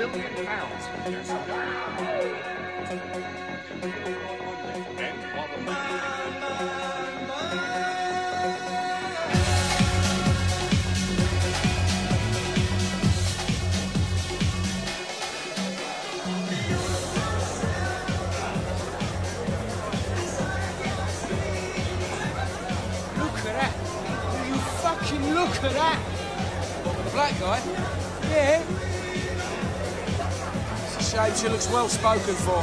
billion. Look at that! What, the black guy? Yeah. It's a shame she looks well spoken for.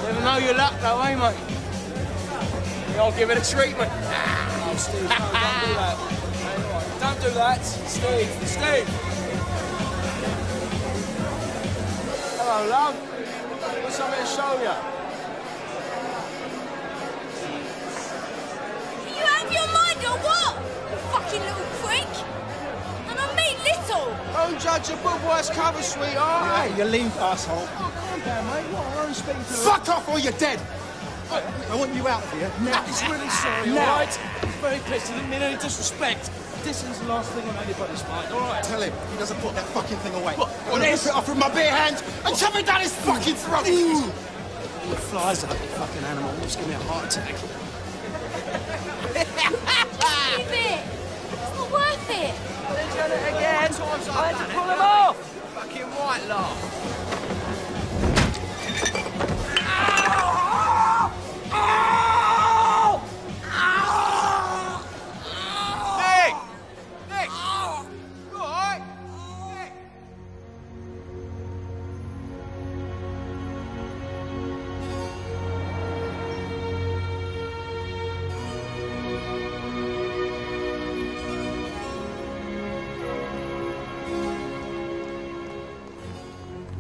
Never know your luck though, eh, mate? Yeah, I'll give it a treatment. Oh, Steve, no, don't do that. Don't do that. Steve! Hello, love. Got something to show you. You out of your mind or what? Fucking little freak! And I mean little! Don't judge a book by its cover, sweetheart. Hey, you leave, asshole. Oh, calm down, mate. What? I'm only speaking to Fuck off or you're dead! I want you out of here now. He's really sorry, Now. all right? He's very pissed. He didn't mean any disrespect. Distance the last thing on anybody's mind, all right? Tell him he doesn't put that fucking thing away. What? I'm gonna rip it off with my bare hands and shove it down his fucking throat! The flies up, you fucking animal. Just give me a heart attack. Leave it! It's not worth it! They've done it again. I had to pull him off. Fucking white law. Nick! You all right? Nick!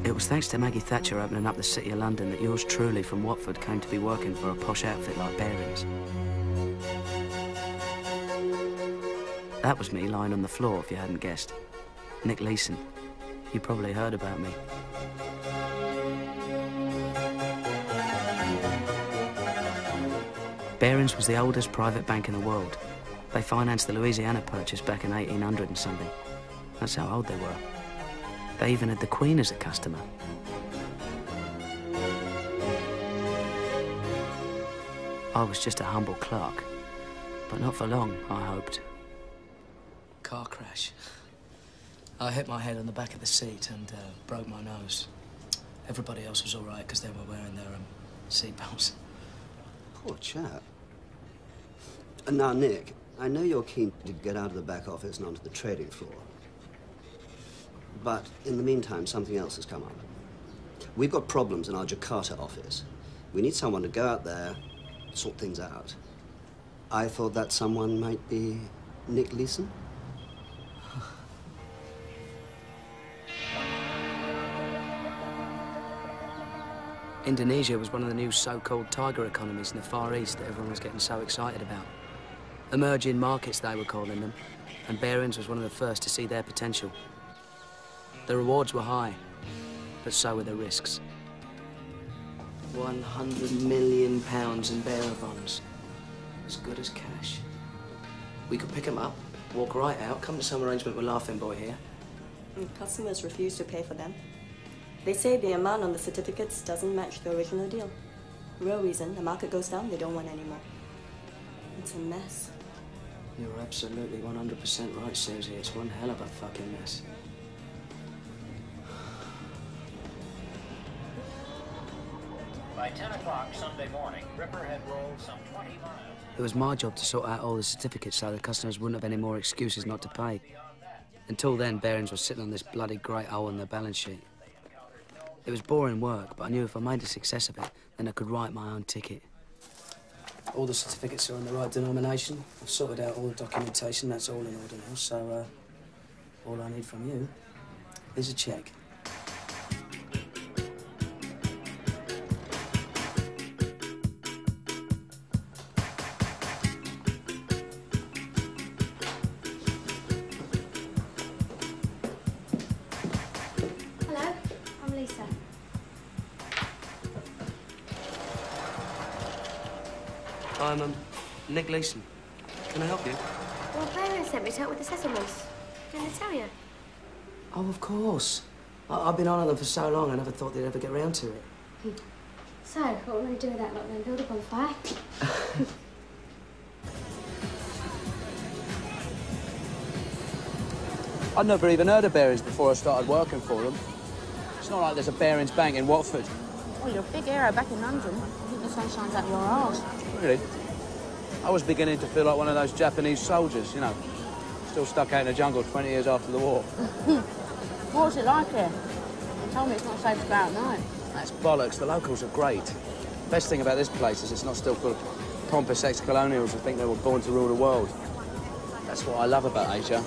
It was thanks to Maggie Thatcher opening up the City of London that yours truly from Watford came to be working for a posh outfit like Barings. That was me lying on the floor, if you hadn't guessed. Nick Leeson. You probably heard about me. Barings was the oldest private bank in the world. They financed the Louisiana Purchase back in 1800 and something. That's how old they were. They even had the Queen as a customer. I was just a humble clerk, but not for long, I hoped. Car crash. I hit my head on the back of the seat and broke my nose. Everybody else was all right because they were wearing their seatbelts. Poor chap. And now, Nick, I know you're keen to get out of the back office and onto the trading floor. But in the meantime, something else has come up. We've got problems in our Jakarta office. We need someone to go out there, sort things out. I thought that someone might be Nick Leeson. Indonesia was one of the new so-called tiger economies in the Far East that everyone was getting so excited about. Emerging markets, they were calling them, and Barings was one of the first to see their potential. The rewards were high, but so were the risks. £100 million in bearer bonds. As good as cash. We could pick them up, walk right out, come to some arrangement with Laughing Boy here. Customers refuse to pay for them. They say the amount on the certificates doesn't match the original deal. Real reason, the market goes down, they don't want any more. It's a mess. You're absolutely 100% right, Susie. It's one hell of a fucking mess. By 10 o'clock Sunday morning, Ripper had rolled some 20 miles. It was my job to sort out all the certificates so the customers wouldn't have any more excuses not to pay. Until then, Barings was sitting on this bloody great hole in their balance sheet. It was boring work, but I knew if I made a success of it, then I could write my own ticket. All the certificates are in the right denomination. I've sorted out all the documentation. That's all in order now, so all I need from you is a cheque. Hello, I'm Lisa. I'm Nick Leeson. Can I help you? Well, Barings sent me to help with the settlements. Didn't I tell you? Oh, of course. I've been on them for so long, I never thought they'd ever get round to it. So, what are we going to do with that lot then? Build a bonfire? I'd never even heard of Barings before I started working for them. It's not like there's a Barings Bank in Watford. Well, you're a big hero back in London. I think the sun shines out your arse. Really? I was beginning to feel like one of those Japanese soldiers, you know, still stuck out in the jungle 20 years after the war. What's it like here? They told me it's not safe to go out at night. That's bollocks. The locals are great. Best thing about this place is it's not still full of pompous ex-colonials who think they were born to rule the world. That's what I love about Asia.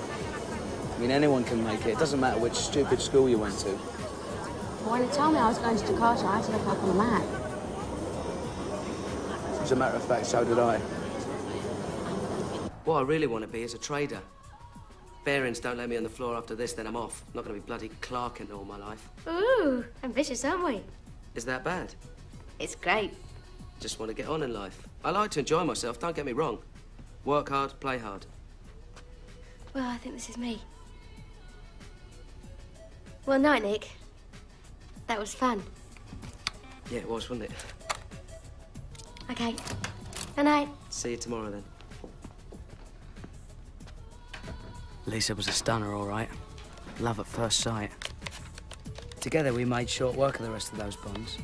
I mean, anyone can make it. It doesn't matter which stupid school you went to. Well, when they told me I was going to Jakarta, I had to look up on the map. As a matter of fact, so did I. What I really want to be is a trader. Barings don't let me on the floor after this, then I'm off. I'm not going to be bloody clerking all my life. Ooh, ambitious, aren't we? Is that bad? It's great. Just want to get on in life. I like to enjoy myself, don't get me wrong. Work hard, play hard. Well, I think this is me. Well, night, Nick. That was fun. Yeah, it was, wasn't it? Okay. Good night. See you tomorrow, then. Lisa was a stunner, all right. Love at first sight. Together, we made short work of the rest of those bonds.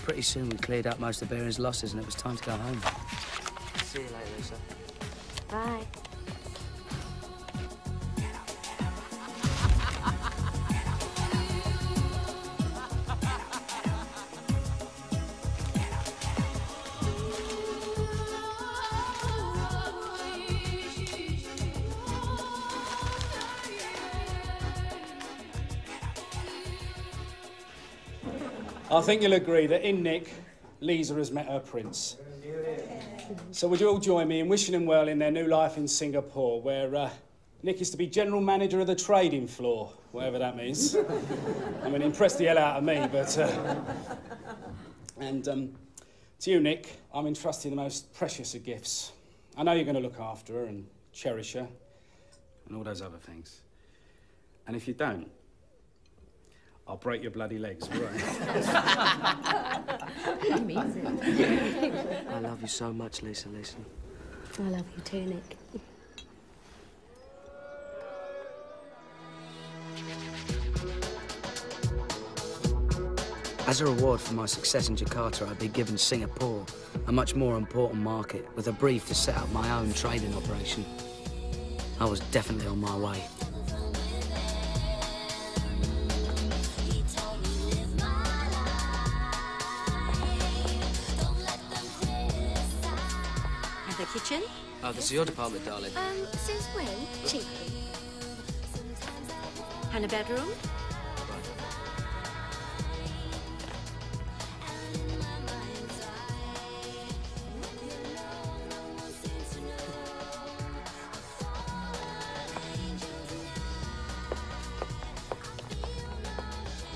Pretty soon, we cleared up most of Barings' losses, and it was time to go home. See you later, Lisa. Bye. I think you'll agree that in Nick, Lisa has met her prince. So would you all join me in wishing them well in their new life in Singapore, where Nick is to be general manager of the trading floor, whatever that means. I mean, impressed the hell out of me, but... And to you, Nick, I'm entrusting the most precious of gifts. I know you're going to look after her and cherish her and all those other things. And if you don't, I'll break your bloody legs, all right? He means it. I love you so much, Lisa, Lisa. I love you too, Nick. As a reward for my success in Jakarta, I'd be given Singapore, a much more important market, with a brief to set up my own trading operation. I was definitely on my way. The kitchen? Oh, this is your department, darling. Since when? Cheaply. And a bedroom?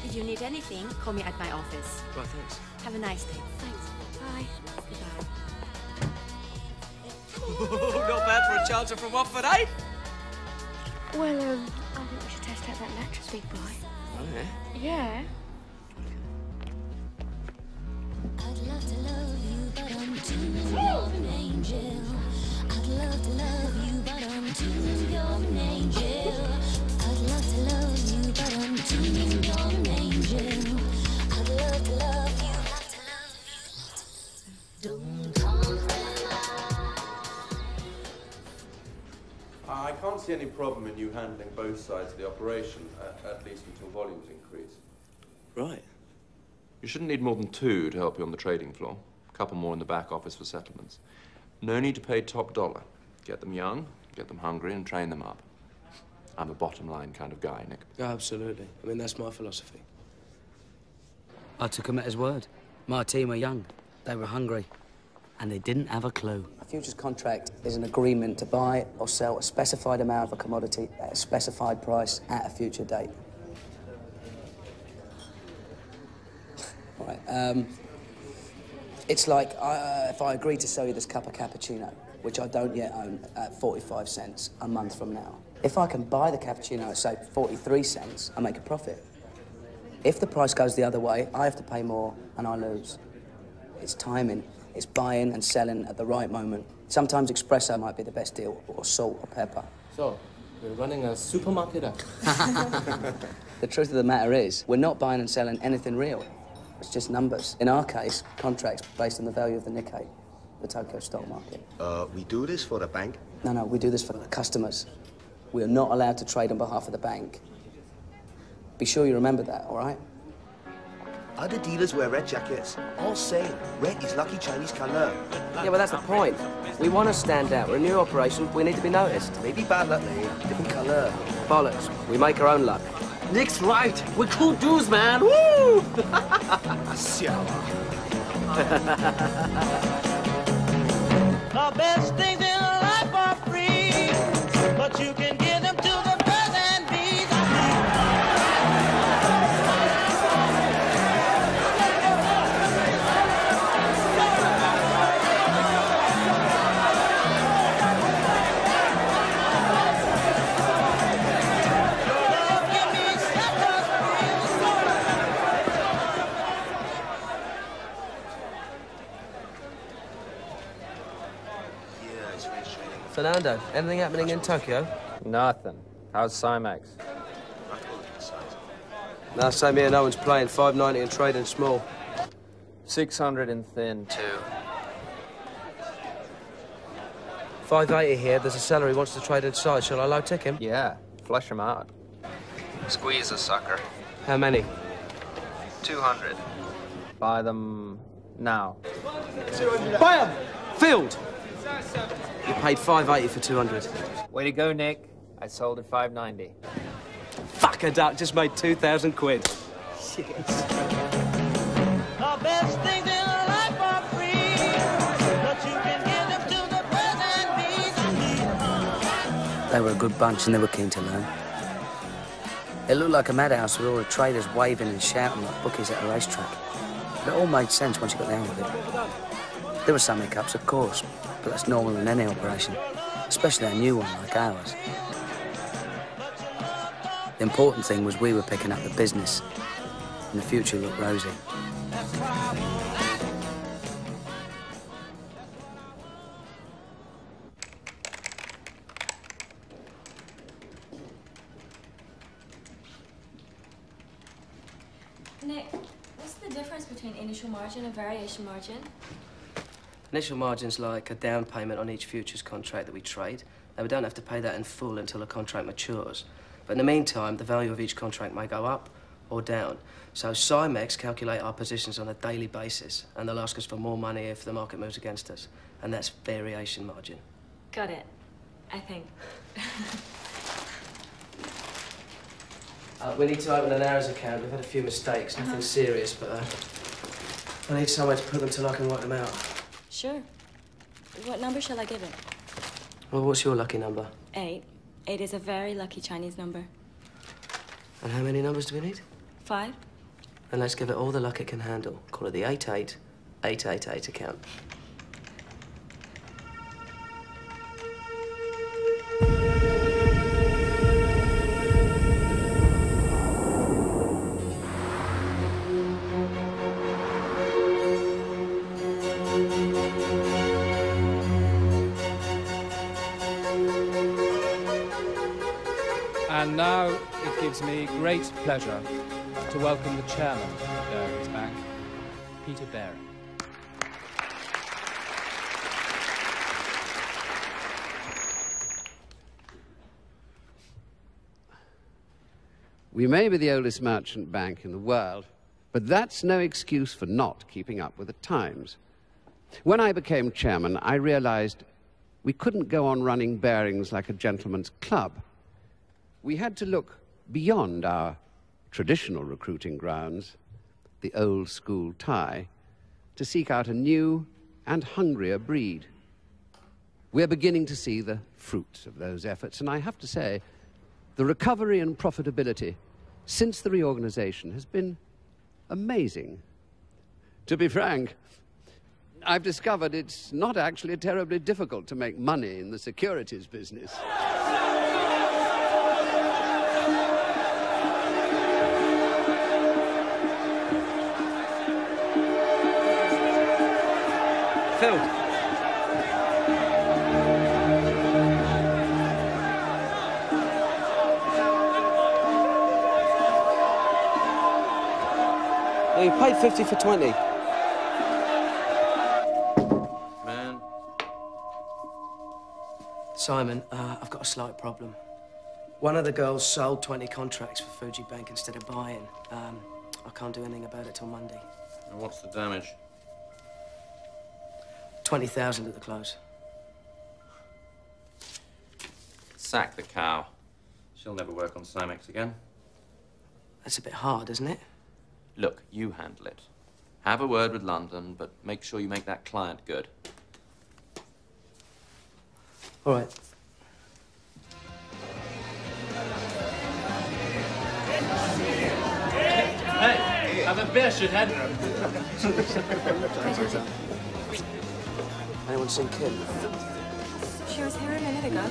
If you need anything, call me at my office. Right, thanks. Have a nice day. Thanks. Bye. Goodbye. Not bad for a chancer from Watford, eh? Well, I think we should test out that mattress, big boy. Oh, yeah? Yeah. I'd love to love you, but I'm too an angel. I'd love to love you, but I'm too an angel. I'd love to love you, but I'm too an angel. I'd love to love you, don't come. I can't see any problem in you handling both sides of the operation, at least until volumes increase. Right. You shouldn't need more than 2 to help you on the trading floor. A couple more in the back office for settlements. No need to pay top dollar. Get them young, get them hungry, and train them up. I'm a bottom line kind of guy, Nick. Absolutely. I mean, that's my philosophy. I took him at his word. My team were young, they were hungry, and they didn't have a clue. A futures contract is an agreement to buy or sell a specified amount of a commodity at a specified price at a future date. Right, it's like if I agree to sell you this cup of cappuccino, which I don't yet own, at 45 cents a month from now. If I can buy the cappuccino at, say, 43 cents, I make a profit. If the price goes the other way, I have to pay more and I lose. It's timing. It's buying and selling at the right moment. Sometimes espresso might be the best deal, or salt or pepper. So, we're running a supermarket up. The truth of the matter is, we're not buying and selling anything real. It's just numbers. In our case, contracts based on the value of the Nikkei, the Tokyo stock market. We do this for the bank? No, we do this for the customers. We are not allowed to trade on behalf of the bank. Be sure you remember that, all right? Other dealers wear red jackets. All saying red is lucky Chinese colour. Yeah, well, that's the point. We want to stand out. We're a new operation. We need to be noticed. Maybe bad luck, different colour. Bollocks. We make our own luck. Nick's right. We're cool dudes, man. Woo! The best things in life are free, but you can give them to the birds and bees. Fernando, anything happening in Tokyo? Nothing. How's Cymex? No, same here. No one's playing. 590 and trading small. 600 in thin, too. 580 here. There's a seller who wants to trade inside. Shall I low tick him? Yeah, flush him out. Squeeze a sucker. How many? 200. Buy them now. Buy 'em! Filled! You paid 580 for 200. Way to go, Nick. I sold at 590. Fuck a duck, just made 2,000 quid. Shit. The best things in life are free, but you can give them to the birds and bees. They were a good bunch and they were keen to learn. It looked like a madhouse with all the traders waving and shouting like bookies at a racetrack. But it all made sense once you got the hang of it. There were some hiccups, of course, but that's normal in any operation, especially a new one like ours. The important thing was we were picking up the business, and the future looked rosy. Nick, what's the difference between initial margin and variation margin? Initial margin's like a down payment on each futures contract that we trade. Now, we don't have to pay that in full until a contract matures. But in the meantime, the value of each contract may go up or down. So Cymex calculate our positions on a daily basis, and they'll ask us for more money if the market moves against us. And that's variation margin. Got it, I think. We need to open an hours account. We've had a few mistakes, nothing serious, but I need somewhere to put them till I can work them out. Sure. What number shall I give it? Well, what's your lucky number? 8. 8 is a very lucky Chinese number. And how many numbers do we need? 5. And let's give it all the luck it can handle. Call it the 88888 account. And now it gives me great pleasure to welcome the chairman of Barings Bank, Peter Baring. We may be the oldest merchant bank in the world, but that's no excuse for not keeping up with the times. When I became chairman, I realized we couldn't go on running Barings like a gentleman's club. We had to look beyond our traditional recruiting grounds, the old school tie, to seek out a new and hungrier breed. We're beginning to see the fruits of those efforts, and I have to say, the recovery and profitability since the reorganization has been amazing. To be frank, I've discovered it's not actually terribly difficult to make money in the securities business. Bill. You paid 50 for 20. Man. Simon, I've got a slight problem. One of the girls sold 20 contracts for Fuji Bank instead of buying. I can't do anything about it till Monday. And what's the damage? 20,000 at the close. Sack the cow. She'll never work on Simex again. That's a bit hard, isn't it? Look, you handle it. Have a word with London, but make sure you make that client good. All right. Hey, have a beer, shithead. Anyone seen Kim? She was here a minute ago.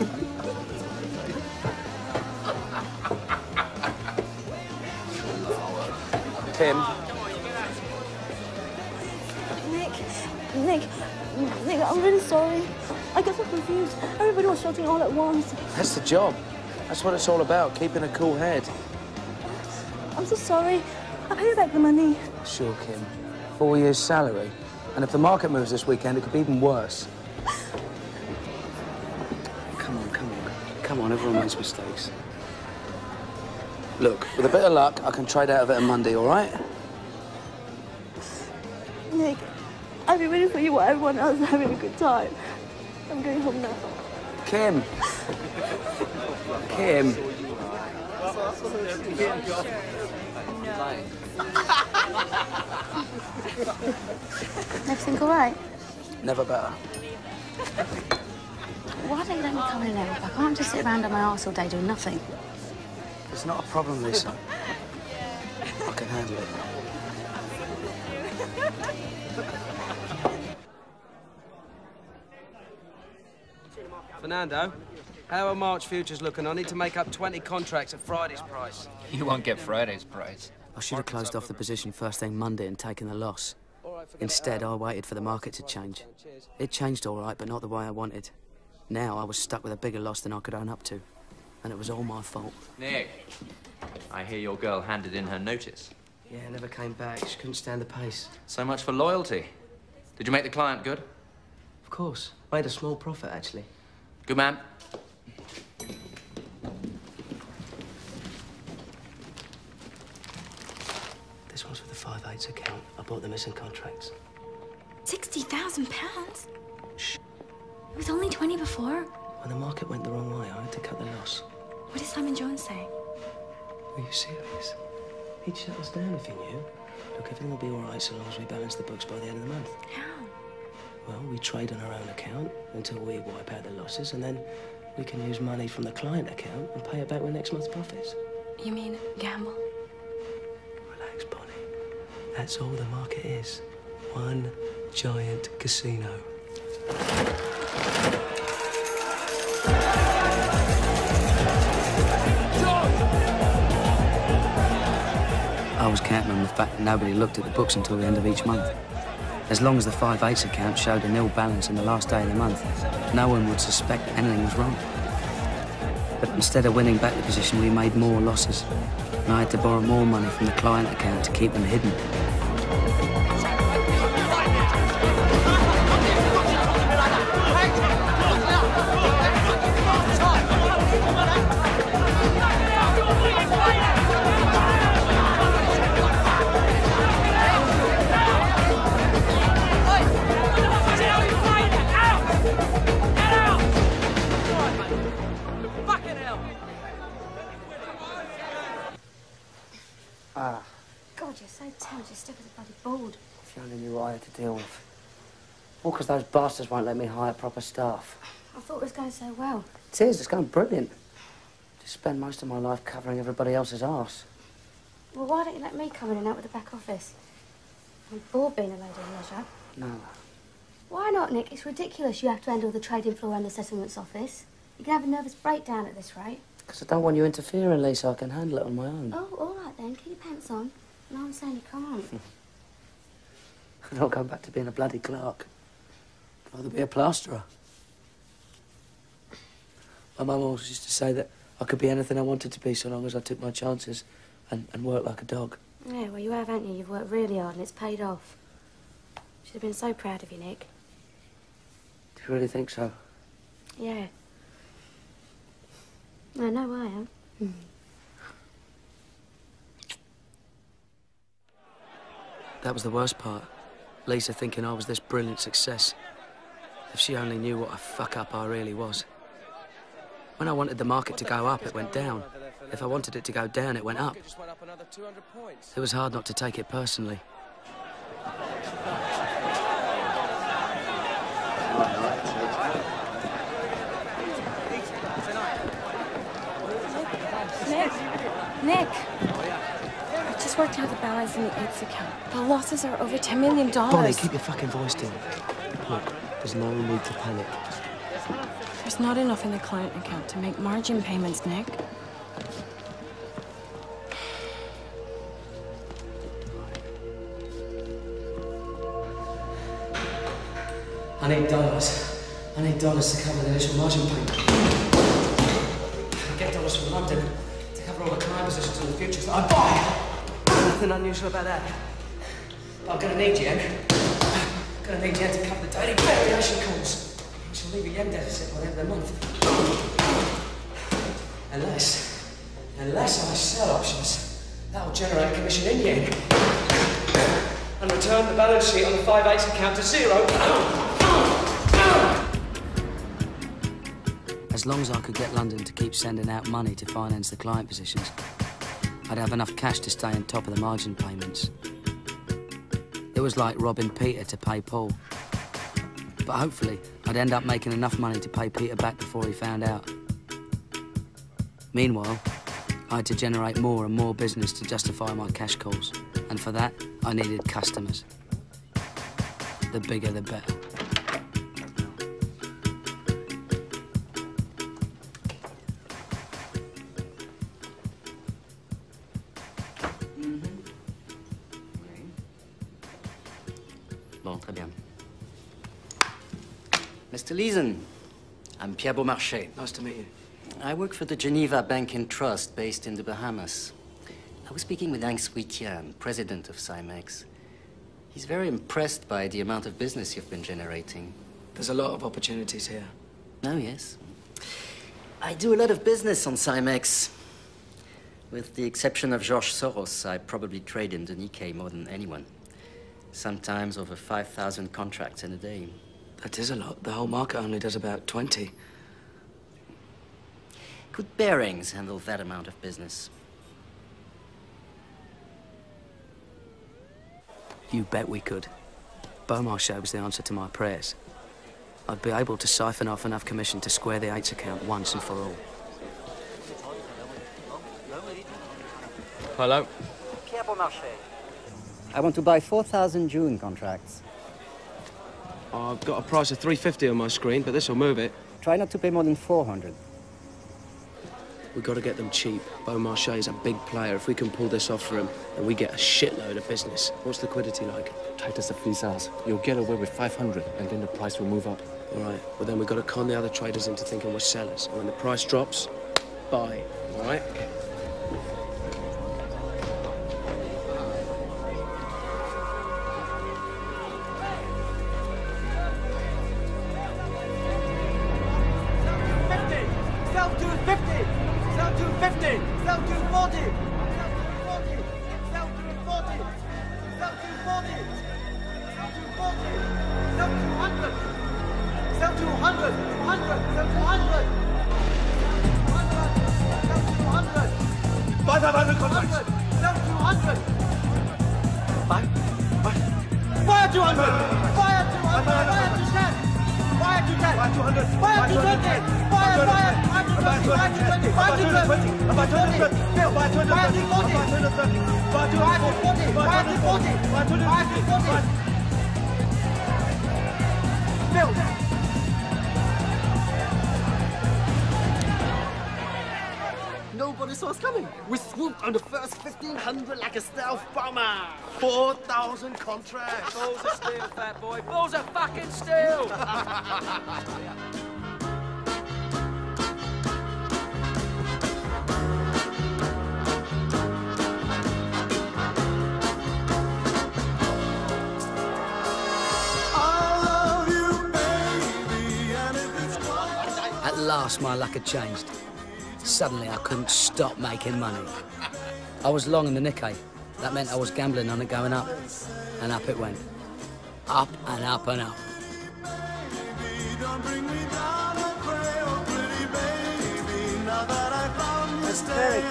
Kim? Nick, I'm really sorry. I got so confused. Everybody was shouting all at once. That's the job. That's what it's all about, keeping a cool head. I'm so sorry. I'll pay you back the money. Sure, Kim. 4 years' salary. And if the market moves this weekend, it could be even worse. Come on, everyone makes mistakes. Look, with a bit of luck, I can trade out of it on Monday, all right? Nick, I've been waiting for you while everyone else is having a good time. I'm going home now. Kim. Kim. Everything all right? Never better. Why don't you let me come in and help? I can't just sit around on my arse all day doing nothing. It's not a problem, Lisa. I can handle it. Fernando, how are March futures looking? I need to make up 20 contracts at Friday's price. You won't get Friday's price. I should have closed off the position first thing Monday and taken the loss. Instead, I waited for the market to change. It changed all right, but not the way I wanted. Now I was stuck with a bigger loss than I could own up to. And it was all my fault. Nick, I hear your girl handed in her notice. Yeah, never came back. She couldn't stand the pace. So much for loyalty. Did you make the client good? Of course. Made a small profit, actually. Good man. This one's for the 5/8 account. I bought the missing contracts. £60,000? Shh. It was only 20 before. When the market went the wrong way, I had to cut the loss. What did Simon Jones say? Are you serious? He'd shut us down if he knew. Look, everything will be all right so long as we balance the books by the end of the month. How? Well, we trade on our own account until we wipe out the losses, and then we can use money from the client account and pay it back with next month's profits. You mean gamble? Relax, Bonnie. That's all the market is. One giant casino. I was counting on the fact that nobody looked at the books until the end of each month. As long as the 5/8 account showed a nil balance in the last day of the month, no one would suspect that anything was wrong. But instead of winning back the position, we made more losses. And I had to borrow more money from the client account to keep them hidden. God, you're so tense. You're stiff as a bloody board. If you only knew what I had to deal with. All because those bastards won't let me hire proper staff. I thought it was going so well. It is. It's going brilliant. Just spend most of my life covering everybody else's arse. Well, why don't you let me come in and out with the back office? I'm bored being a lady of leisure. No. Why not, Nick? It's ridiculous you have to handle the trading floor and the settlements office. You can have a nervous breakdown at this rate. Because I don't want you interfering, Lisa. I can handle it on my own. Oh, all right then. Keep your pants on. No one's saying you can't. And I'll go back to being a bloody clerk. I'd rather be a plasterer. My mum always used to say that I could be anything I wanted to be so long as I took my chances and worked like a dog. Yeah, well, you have, haven't you? You've worked really hard and it's paid off. She'd have been so proud of you, Nick. Do you really think so? Yeah. I know I am. That was the worst part. Lisa thinking I was this brilliant success. If she only knew what a fuck-up I really was. When I wanted the market to go up, it went down. If I wanted it to go down, it went up. It was hard not to take it personally. Nick! I just worked out the balance in the ITS account. The losses are over $10 million. Bonnie, keep your fucking voice down. Look, there's no need to panic. There's not enough in the client account to make margin payments, Nick. I need dollars. I need dollars to cover the initial margin payment. I get dollars from London to cover all the client positions in the futures that I buy. Nothing unusual about that. But I'm gonna need yen. I'm gonna need yen to cover the daily variation calls, which will leave a yen deficit by the end of the month. Unless I sell options, that'll generate a commission in yen. And return the balance sheet on the 5/8 account to zero. As long as I could get London to keep sending out money to finance the client positions, I'd have enough cash to stay on top of the margin payments. It was like robbing Peter to pay Paul. But hopefully, I'd end up making enough money to pay Peter back before he found out. Meanwhile, I had to generate more and more business to justify my cash calls. And for that, I needed customers. The bigger, the better. Bon, très bien. Mr. Leeson, I'm Pierre Beaumarchais. Nice to meet you. I work for the Geneva Bank and Trust based in the Bahamas. I was speaking with Ang Swee-Tian, president of Cymex. He's very impressed by the amount of business you've been generating. There's a lot of opportunities here. Oh, yes. I do a lot of business on Cymex. With the exception of George Soros, I probably trade in the Nikkei more than anyone. Sometimes over 5,000 contracts in a day. That is a lot. The whole market only does about 20. Could Barings handle that amount of business? You bet we could. Beaumarchais was the answer to my prayers. I'd be able to siphon off enough commission to square the 8's account once and for all. Hello? Pierre Beaumarchais. I want to buy 4,000 June contracts. I've got a price of 350 on my screen, but this'll move it. Try not to pay more than 400. We've got to get them cheap. Beaumarchais is a big player. If we can pull this off for him, then we get a shitload of business. What's liquidity like? Tight as the fleece house. You'll get away with 500, and then the price will move up. All right. Well, then we've got to con the other traders into thinking we're sellers. And when the price drops, buy. All right? nobody saw us coming. We swooped on the first 1,500 like a stealth bomber. 4,000 contracts. Balls of steel, fat boy. Balls of fucking steel! At last, my luck had changed. Suddenly, I couldn't stop making money. I was long in the Nikkei. That meant I was gambling on it going up. And up it went. Up and up and up. That's very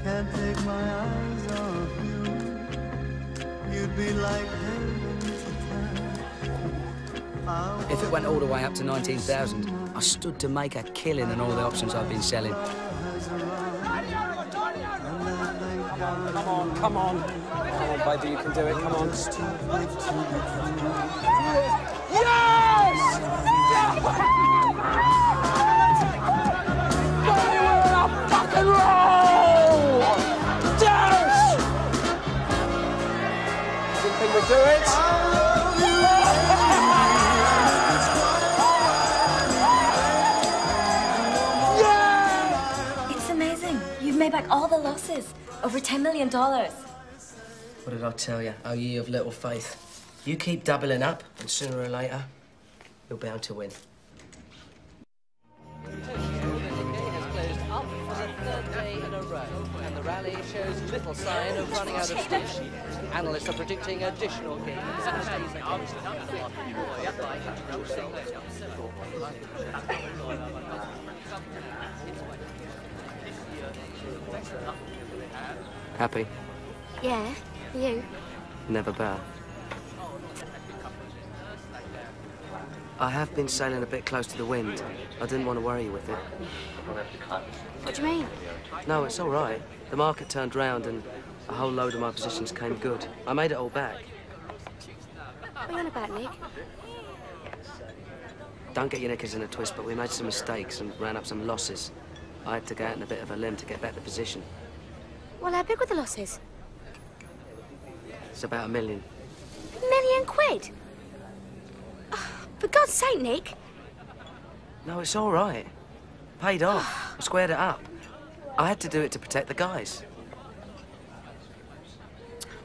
Can't take my eyes off you. You'd be like heaven to If it went all the way up to 19,000, I stood to make a killing on all the options I've been selling. Come on, come on. Come on, baby, you can do it, come on. Yes! Baby, we're in a fucking roll! Yes! Didn't think we'd do it. You've made back all the losses. Over $10 million. What did I tell you? Oh, ye of little faith. You keep doubling up, and sooner or later, you're bound to win. The Nikkei has closed up for the third day in a row, and the rally shows little sign of running out of steam. Analysts are predicting additional gains. Happy? Yeah, you? Never better. I have been sailing a bit close to the wind. I didn't want to worry you with it. What do you mean? No, it's all right. The market turned round and a whole load of my positions came good. I made it all back. What are you on about, Nick? Don't get your knickers in a twist, but we made some mistakes and ran up some losses. I had to go out on a bit of a limb to get back the position. Well, how big were the losses? It's about £1 million. £1 million? Oh, for God's sake, Nick. No, it's all right. Paid off. I squared it up. I had to do it to protect the guys.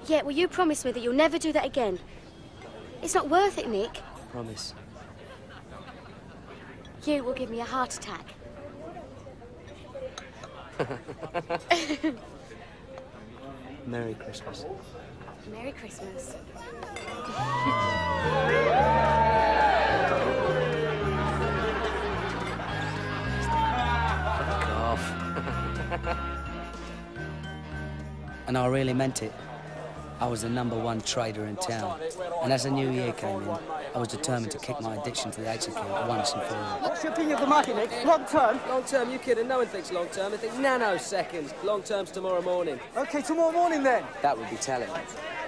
Yeah, well, you promised me that you'll never do that again. It's not worth it, Nick. Promise. You will give me a heart attack. Merry Christmas. Merry Christmas. Fuck off. And I really meant it. I was the #1 trader in town. And as the new year came in, I was determined to kick my addiction to the 8 account once and for all. What's your opinion of the market, Nick? Long term? Long term, you kidding? No one thinks long term. They think nanoseconds. Long term's tomorrow morning. OK, tomorrow morning then. That would be telling.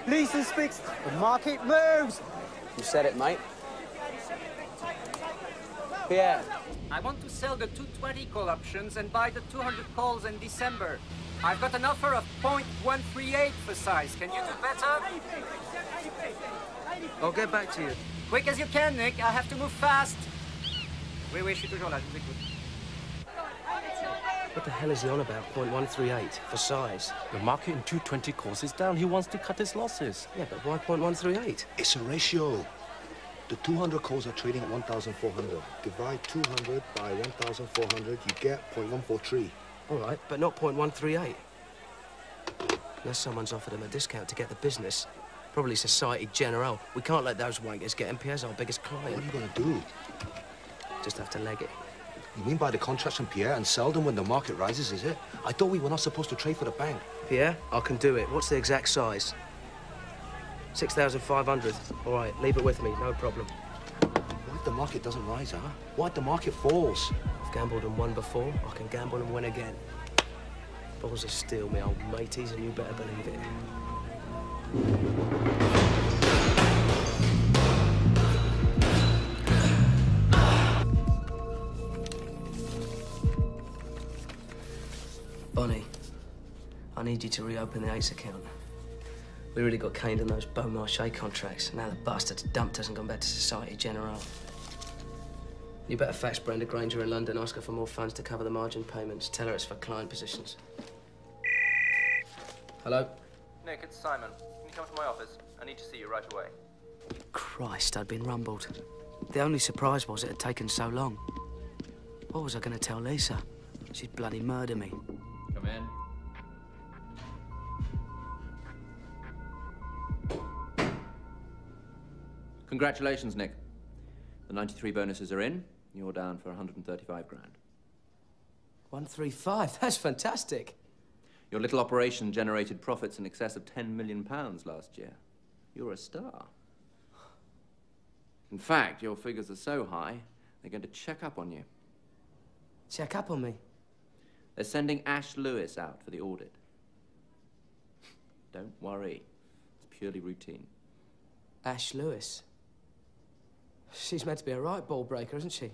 Leeson speaks. The market moves. You said it, mate. Pierre. I want to sell the 220 call options and buy the 200 calls in December. I've got an offer of 0.138 for size. Can you do better? I'll get back to you. Quick as you can, Nick. I have to move fast. Oui, je suis toujours là. Je vous écoute. What the hell is he on about? 0.138 for size. The market in 220 calls is down. He wants to cut his losses. Yeah, but why 0.138? It's a ratio. The 200 calls are trading at 1,400. Divide 200 by 1,400, you get 0.143. All right, but not 0.138. Unless someone's offered him a discount to get the business. Probably Societe Generale. We can't let those wankers get him. Pierre's our biggest client. What are you going to do? Just have to leg it. You mean buy the contracts from Pierre and sell them when the market rises, is it? I thought we were not supposed to trade for the bank. Pierre, I can do it. What's the exact size? 6,500. All right, leave it with me. No problem. What if the market doesn't rise, huh? What if the market falls? I've gambled and won before. I can gamble and win again. Balls of steel, me old mateys, and you better believe it. Bonnie, I need you to reopen the Ace account. We really got caned on those Beaumarchais contracts. Now the bastard's dumped us and gone back to Societe Generale. You better fax Brenda Granger in London, ask her for more funds to cover the margin payments. Tell her it's for client positions. Hello? Nick, it's Simon. Can you come to my office? I need to see you right away. Christ, I'd been rumbled. The only surprise was it had taken so long. What was I going to tell Lisa? She'd bloody murder me. Come in. Congratulations, Nick. The 93 bonuses are in. You're down for 135 grand. 135? That's fantastic. Your little operation generated profits in excess of £10 million last year. You're a star. In fact, your figures are so high, they're going to check up on you. Check up on me? They're sending Ash Lewis out for the audit. Don't worry. It's purely routine. Ash Lewis? She's meant to be a right ball breaker, isn't she?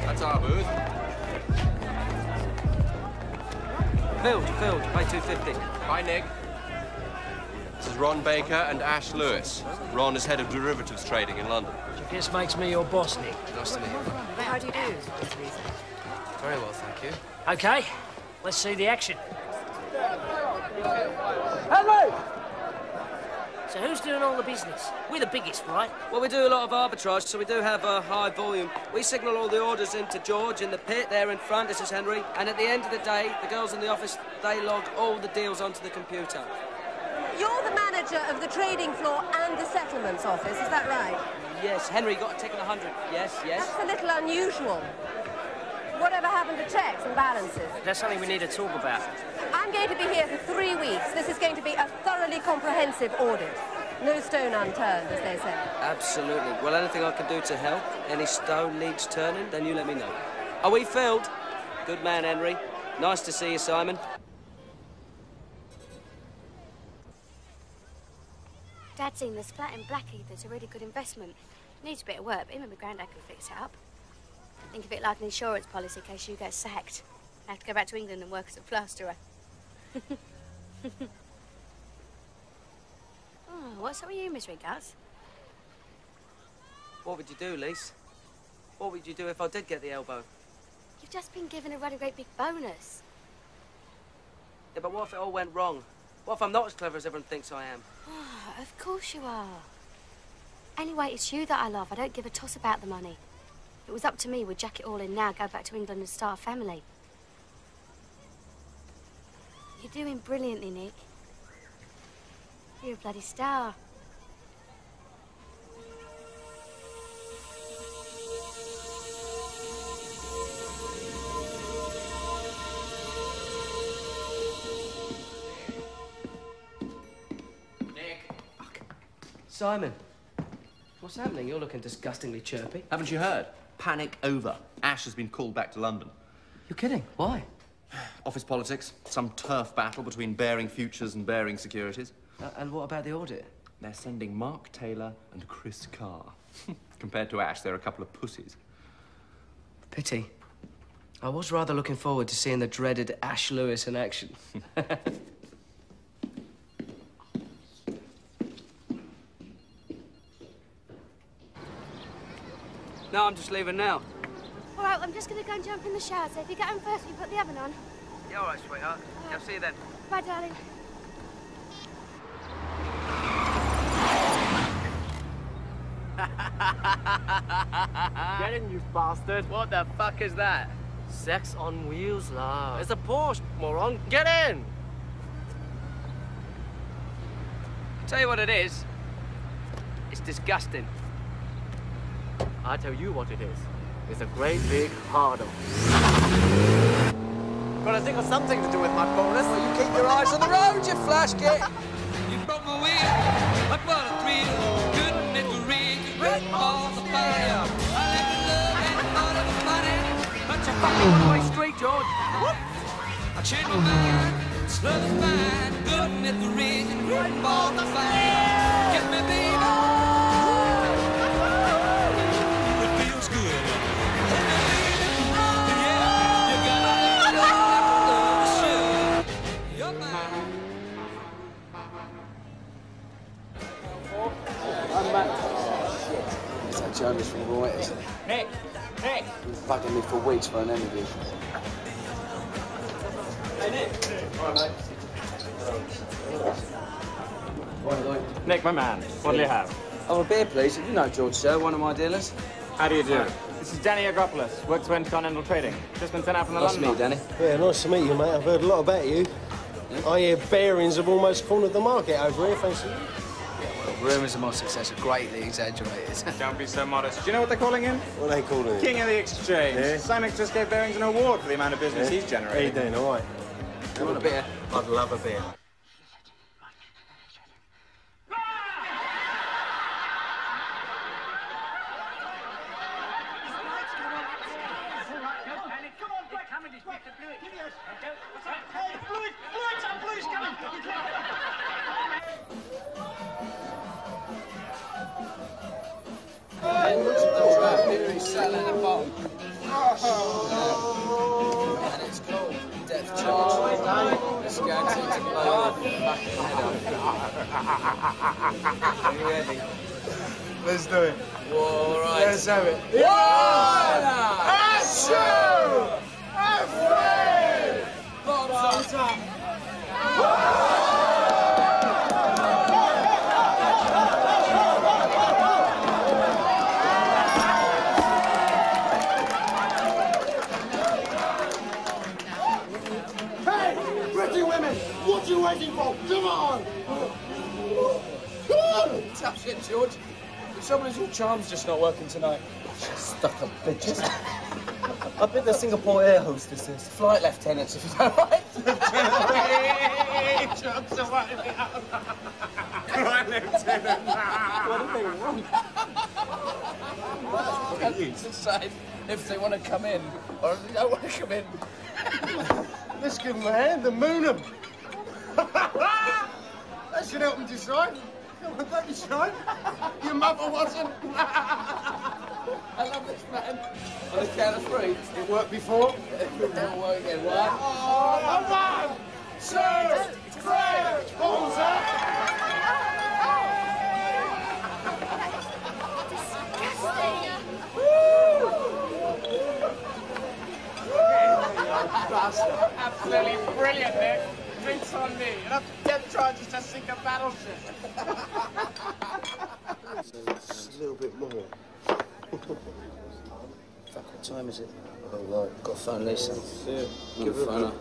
That's our booth. Filled, pay $2.50. Hi, Nick. This is Ron Baker and Ash Lewis. Ron is head of derivatives trading in London. This makes me your boss, Nick. Nice to meet you. How do you do, Mr. Leeson? Very well, thank you. Okay, let's see the action. Henry! So who's doing all the business? We're the biggest, right? Well, we do a lot of arbitrage, so we do have a high volume. We signal all the orders into George in the pit there in front. This is Henry. And at the end of the day, the girls in the office, they log all the deals onto the computer. You're the manager of the trading floor and the settlements office, is that right? Yes, Henry got a tick on 100. Yes, yes. That's a little unusual. Whatever happened to checks and balances? That's something we need to talk about. I'm going to be here for 3 weeks. This is going to be a thoroughly comprehensive audit. No stone unturned, as they say. Absolutely. Well, anything I can do to help, any stone needs turning, then you let me know. Are we filled? Good man, Henry. Nice to see you, Simon. Dad's seen this flat in Blackheath. A really good investment. Needs a bit of work, but him and my granddad can fix it up. Think of it like an insurance policy in case you get sacked. I have to go back to England and work as a plasterer. Oh, what's up with you, Miss Ringus? What would you do, Lise? What would you do if I did get the elbow? You've just been given a really great big bonus. Yeah, but what if it all went wrong? What if I'm not as clever as everyone thinks I am? Oh, of course you are. Anyway, it's you that I love. I don't give a toss about the money. If it was up to me, we'd jack it all in now, go back to England and start a family. You're doing brilliantly, Nick. You're a bloody star. Nick. Simon, what's happening? You're looking disgustingly chirpy. Haven't you heard? Panic over. Ash has been called back to London. You're kidding? Why? Office politics, some turf battle between Baring Futures and Baring Securities. And what about the audit? They're sending Mark Taylor and Chris Carr. Compared to Ash, they're a couple of pussies. Pity. I was rather looking forward to seeing the dreaded Ash Lewis in action. No, I'm just leaving now. All right, I'm just going to go and jump in the shower, so if you get home first, you put the oven on. Yeah, all right, sweetheart. Yeah, I'll see you then. Bye, darling. Get in, you bastard. What the fuck is that? Sex on wheels, love. It's a Porsche, moron. Get in! Tell you what it is. It's disgusting. I tell you what it is. It's a great big hard-on. Gotta think of something to do with my bonus. Well, you keep your eyes on the road, you flash kid. You broke my wheel, but what a thrill. Couldn't it be red balls of fire? I left the love and thought of the money, but you fucking one-way street, George. I changed my mind, slowed the fine, good at the ring, and bought the fine. Get me, baby. It feels good. Yeah, you gotta love the show. You're mine. I'm back. It's that journalist from Reuters. Nick! Nick! He's bugging me for weeks for an interview. Hey, Nick! All right, mate. Nick, my man, what'll you have? Oh, a beer, please. You know George, sir, one of my dealers. How do you do? This is Danny Agropoulos, works for Intercontinental Trading. Just been sent out from the London office. Danny. Yeah, nice to meet you, mate. I've heard a lot about you. Yeah. I hear Barings have almost cornered the market over here, thanks to you. Rumours of my success are greatly exaggerated. Don't be so modest. Do you know what they're calling him? What are they calling him? King of the Exchange. Yeah. Simex just gave Barings an award for the amount of business he's generated. How you doing, all right? You want a beer? I'd love a beer. He's sat at the bottom. And it's called depth charge. It's guaranteed to blow the back of the head up. Are you ready? Let's do it. All right. Let's have it. One, two, three. Bottoms up. What are you waiting for? Come on! Come on! Tough shit, George. For some reason, your charm's just not working tonight. Stuck up bitches. I bet the Singapore air hostesses. Flight lieutenants, if you don't mind. Flight lieutenant. What do they want? Decide if they want to come in or if they don't want to come in. Let's give them a hand and moon them. That should help them decide. Come on, don't be shy. Your mother wasn't. I love this man. On the count of three. It worked before. It'll work again. One. Oh, 1, 2, 3. Balls Absolutely brilliant, Nick. Drinks on me. Enough depth charges to sink a battleship. a little bit more. Fuck, what time is it? Oh, right. Got to phone Lisa. Yeah. Give her a phone.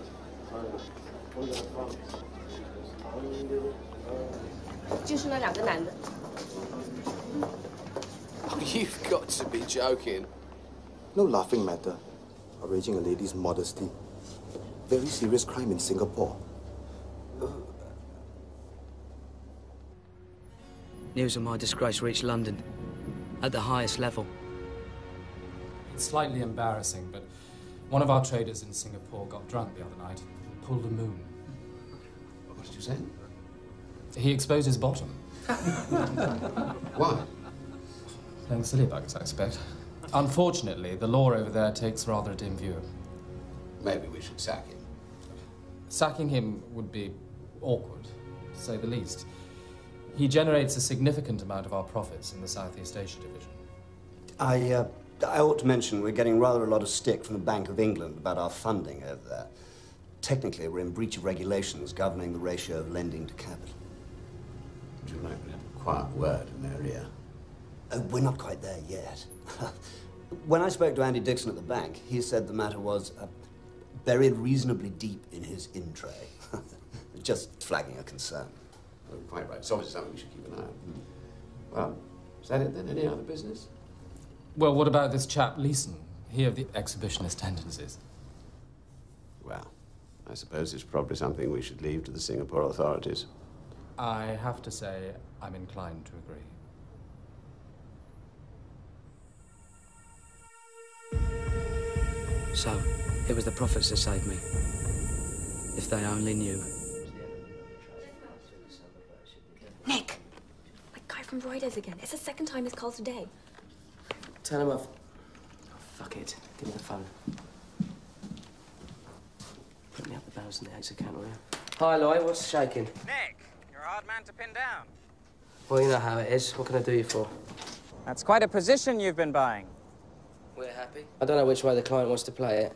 Oh, you've got to be joking. No laughing matter. Outraging a lady's modesty. Very serious crime in Singapore. News of my disgrace reached London, at the highest level. It's slightly embarrassing, but one of our traders in Singapore got drunk the other night and pulled a moon. What did you say? He exposed his bottom. Why? Playing silly buggers, I expect. Unfortunately, the law over there takes rather a dim view. Maybe we should sack him. Sacking him would be awkward, to say the least. He generates a significant amount of our profits in the Southeast Asia division. I ought to mention we're getting rather a lot of stick from the Bank of England about our funding over there. Technically, we're in breach of regulations governing the ratio of lending to capital. Would you like to have a quiet word in their ear? We're not quite there yet. When I spoke to Andy Dixon at the bank, he said the matter was buried reasonably deep in his in-tray. Just flagging a concern. Oh, quite right. It's obviously something we should keep an eye on. Well, is that it then? Any other business? Well, what about this chap Leeson? He of the exhibitionist tendencies. Well, I suppose it's probably something we should leave to the Singapore authorities. I have to say, I'm inclined to agree. So, it was the profits that saved me. If they only knew. Nick! My guy from Reuters again. It's the second time he's called today. Tell him off. Oh, fuck it. Give me the phone. Put me up the barrels and the eggs account, will you? Hi, Lloyd. What's shaking? Nick, you're a hard man to pin down. Well, you know how it is. What can I do you for? That's quite a position you've been buying. We're happy. I don't know which way the client wants to play it.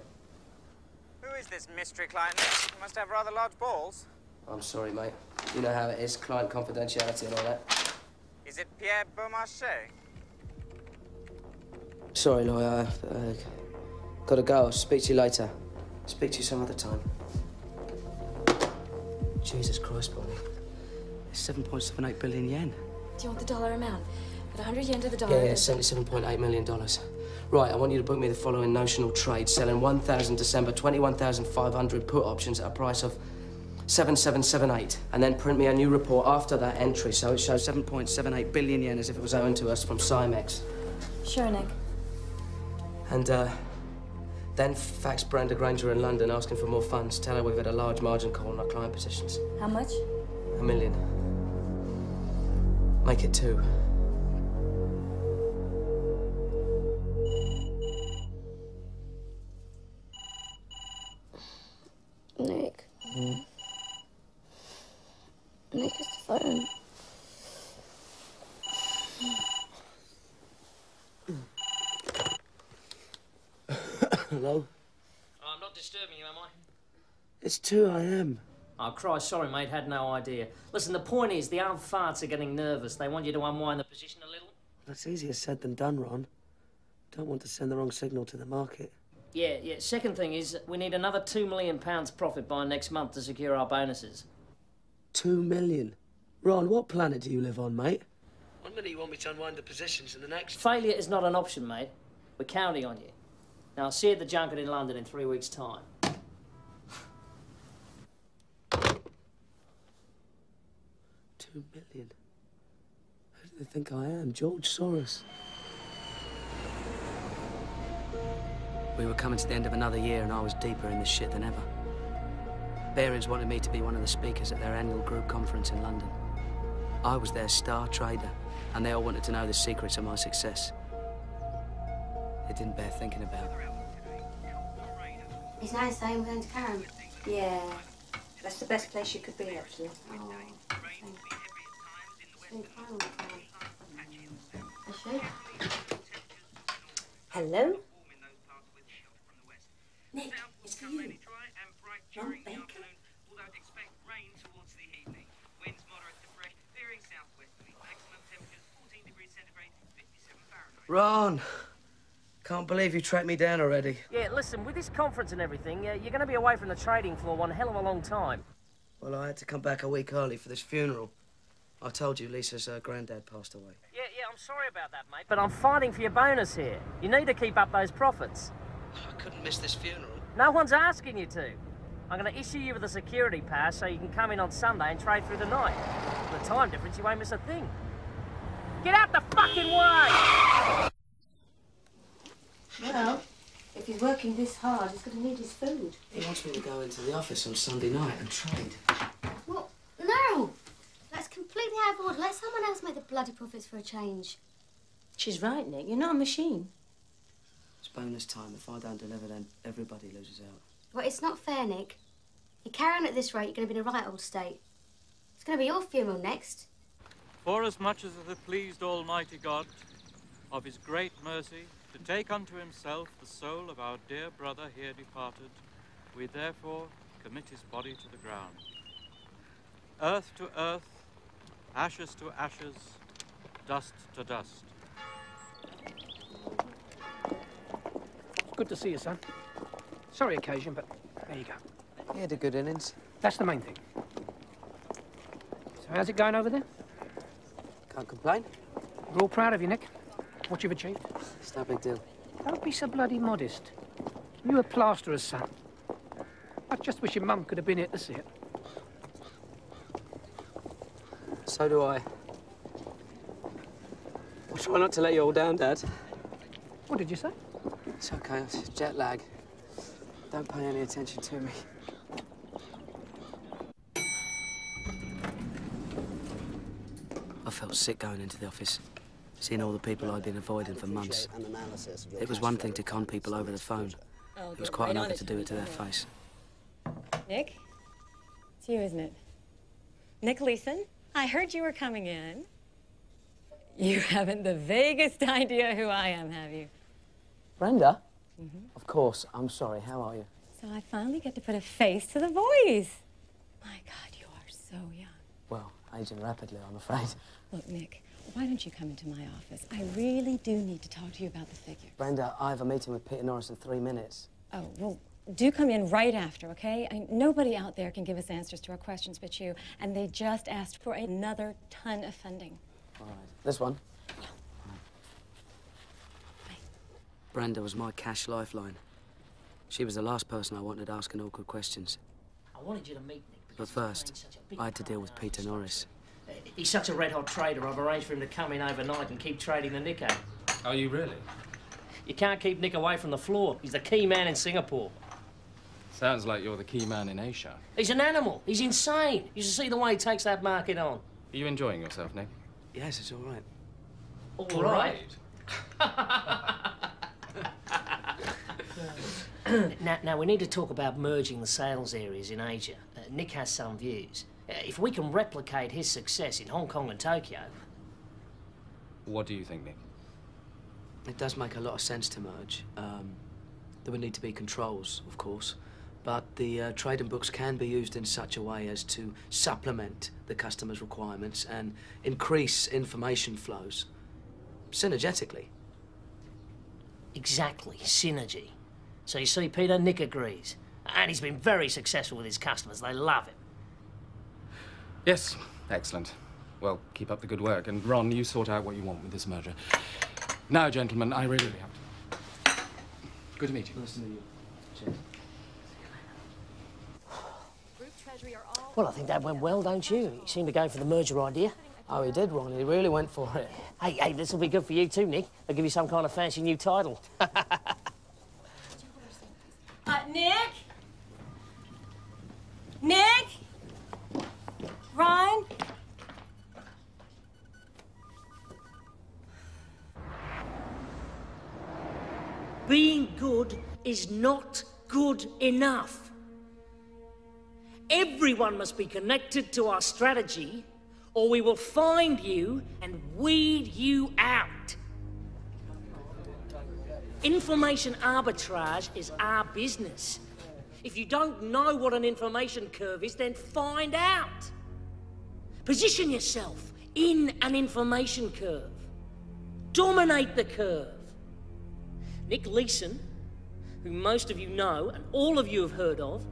Who is this mystery client, Nick? You must have rather large balls. I'm sorry, mate. You know how it is. Client confidentiality and all that. Is it Pierre Beaumarchais? Sorry, Lloyd. Gotta go. I'll speak to you later. Speak to you some other time. Jesus Christ, Bonnie. It's 7.78 billion yen. Do you want the dollar amount? At 100 yen to the dollar. Yeah, $77.8 million. Right, I want you to book me the following notional trade, selling 1,000 December 21,500 put options at a price of 7778, and then print me a new report after that entry so it shows 7.78 billion yen as if it was owing to us from Cymex. Sure, Nick. And then fax Brenda Granger in London asking for more funds. Tell her we've had a large margin call on our client positions. How much? $1 million. Make it 2. Nick. Nick, it's the phone. Hello? I'm not disturbing you, am I? It's 2 a.m. Oh, Christ, sorry, mate, had no idea. Listen, the point is, the old farts are getting nervous. They want you to unwind the position a little. That's easier said than done, Ron. Don't want to send the wrong signal to the market. Yeah. Second thing is, we need another £2 million profit by next month to secure our bonuses. 2 million? Ron, what planet do you live on, mate? One minute you want me to unwind the positions, and the next... Failure is not an option, mate. We're counting on you. Now, I'll see you at the junket in London in 3 weeks' time. 2 million? Who do they think I am? George Soros? We were coming to the end of another year and I was deeper in the shit than ever. Barings wanted me to be one of the speakers at their annual group conference in London. I was their star trader and they all wanted to know the secrets of my success. It didn't bear thinking about. It's nice though, we're going to Karen. Yeah, that's the best place you could be, actually. Oh, Hello? Nick, it's for you. Ron Baker? Ron! Can't believe you tracked me down already. Yeah, listen, with this conference and everything, you're going to be away from the trading floor one hell of a long time. Well, I had to come back a week early for this funeral. I told you Lisa's granddad passed away. Yeah, I'm sorry about that, mate, but I'm fighting for your bonus here. You need to keep up those profits. I couldn't miss this funeral. No one's asking you to. I'm going to issue you with a security pass so you can come in on Sunday and trade through the night. With the time difference, you won't miss a thing. Get out the fucking way! Well, if he's working this hard, he's going to need his food. He wants me to go into the office on Sunday night and trade. Well, no! That's completely out of order. Let someone else make the bloody profits for a change. She's right, Nick. You're not a machine. It's bonus time. If I don't deliver, then everybody loses out. Well, it's not fair, Nick. You carry on at this rate, you're going to be in a right old state. It's going to be your funeral next. Forasmuch as it hath pleased Almighty God, of his great mercy, to take unto himself the soul of our dear brother here departed, we therefore commit his body to the ground. Earth to earth, ashes to ashes, dust to dust. It's good to see you, son. Sorry occasion, but there you go. He had a good innings. That's the main thing. So how's it going over there? Can't complain. We're all proud of you, Nick. What you've achieved. It's no big deal. Don't be so bloody modest. You a plasterer's son. I just wish your mum could have been here to see it. So do I. I'll try not to let you all down, Dad. What did you say? It's okay. It's jet lag. Don't pay any attention to me. I felt sick going into the office, seeing all the people I'd been avoiding for months. It was one thing to con people over the phone. It was quite another to do it to their face. Nick? It's you, isn't it? Nick Leeson? I heard you were coming in. You haven't the vaguest idea who I am, have you? Brenda? Of course. I'm sorry. How are you? So I finally get to put a face to the voice. My God, you are so young. Well, aging rapidly, I'm afraid. Look, Nick, why don't you come into my office? I really do need to talk to you about the figures. Brenda, I have a meeting with Peter Norris in 3 minutes. Oh, well, do come in right after, okay? Nobody out there can give us answers to our questions but you, and they just asked for another ton of funding. All right. This one? Yeah. Brenda was my cash lifeline. She was the last person I wanted asking awkward questions. I wanted you to meet Nick. But first, I had to deal with Peter Norris. He's such a red-hot trader, I've arranged for him to come in overnight and keep trading the Nick out. Are you really? You can't keep Nick away from the floor. He's the key man in Singapore. Sounds like you're the key man in Asia. He's an animal. He's insane. You should see the way he takes that market on. Are you enjoying yourself, Nick? Yes, it's all right. All right. Now, we need to talk about merging the sales areas in Asia. Nick has some views. If we can replicate his success in Hong Kong and Tokyo... What do you think, Nick? It does make a lot of sense to merge. There would need to be controls, of course, but the trading books can be used in such a way as to supplement the customer's requirements and increase information flows synergetically. Exactly, synergy. So you see, Peter, Nick agrees. And he's been very successful with his customers. They love him. Yes, excellent. Well, keep up the good work. And Ron, you sort out what you want with this merger. Now, gentlemen, I really have to. Good to meet you. Nice to meet you. Cheers. Well, I think that went well, don't you? You seem to go for the merger idea. Oh, he did, Ron. He really went for it. Hey, this will be good for you too, Nick. They'll give you some kind of fancy new title. Nick? Nick? Ryan? Being good is not good enough. Everyone must be connected to our strategy, or we will find you and weed you out. Information arbitrage is our business. If you don't know what an information curve is, then find out. Position yourself in an information curve. Dominate the curve. Nick Leeson, who most of you know and all of you have heard of,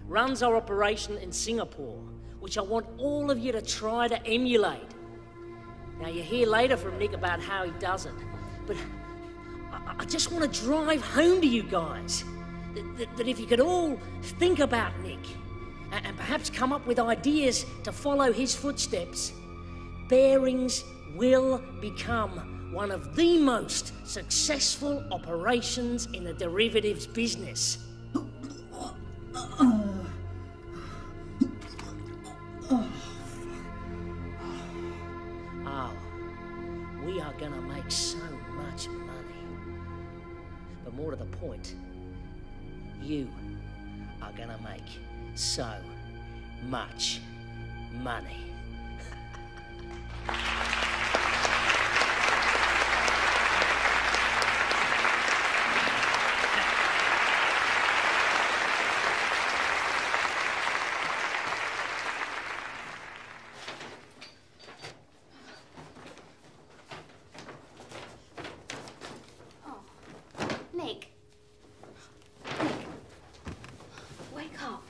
runs our operation in Singapore, which I want all of you to try to emulate. Now, you'll hear later from Nick about how he does it, but I just want to drive home to you guys that if you could all think about Nick and perhaps come up with ideas to follow his footsteps, Barings will become one of the most successful operations in the derivatives business. Oh, we are gonna make so much money. But more to the point, you are gonna make so much money.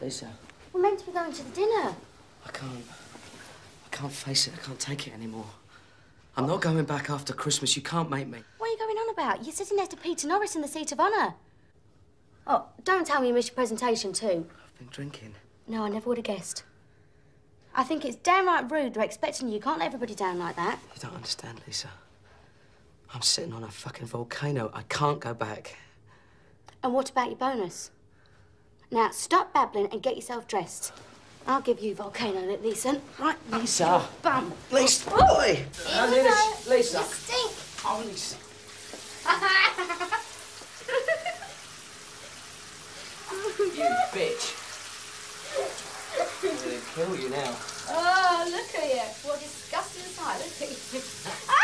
Lisa, We're meant to be going to the dinner. I can't face it. I can't take it anymore. I'm not going back after Christmas. You can't make me. What are you going on about? You're sitting next to Peter Norris in the seat of honour. Oh, don't tell me you missed your presentation too. I've been drinking. No, I never would have guessed. I think it's downright rude. They're expecting you. You can't let everybody down like that. You don't understand, Lisa. I'm sitting on a fucking volcano. I can't go back. And what about your bonus? Now, stop babbling and get yourself dressed. I'll give you volcano, Nick Leeson. Right? Lisa. Bum. Lisa. Oh. Oi. Lisa. You stink. Oh, Lisa. You bitch. I'm gonna kill you now. Oh, look at you. What a disgusting sight. Look at you. Oh,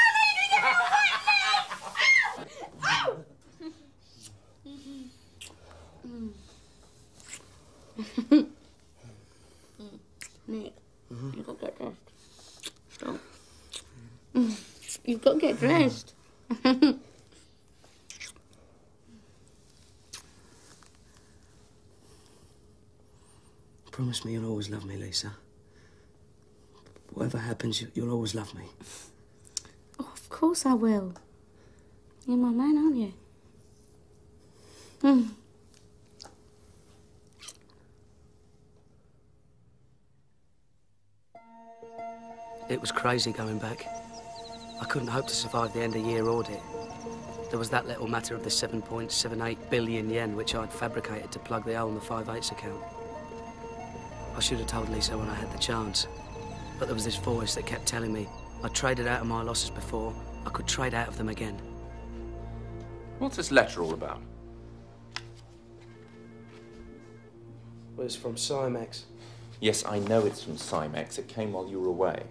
Nick, you've got to get dressed. Stop. You've got to get dressed. Promise me you'll always love me, Lisa. Whatever happens, you'll always love me. Oh, of course I will. You're my man, aren't you? Mm. It was crazy going back. I couldn't hope to survive the end-of-year audit. There was that little matter of the 7.78 billion yen which I'd fabricated to plug the hole in the 5/8 account. I should have told Lisa when I had the chance. But there was this voice that kept telling me I'd traded out of my losses before, I could trade out of them again. What's this letter all about? Well, it's from Cymex. Yes, I know it's from Cymex. It came while you were away.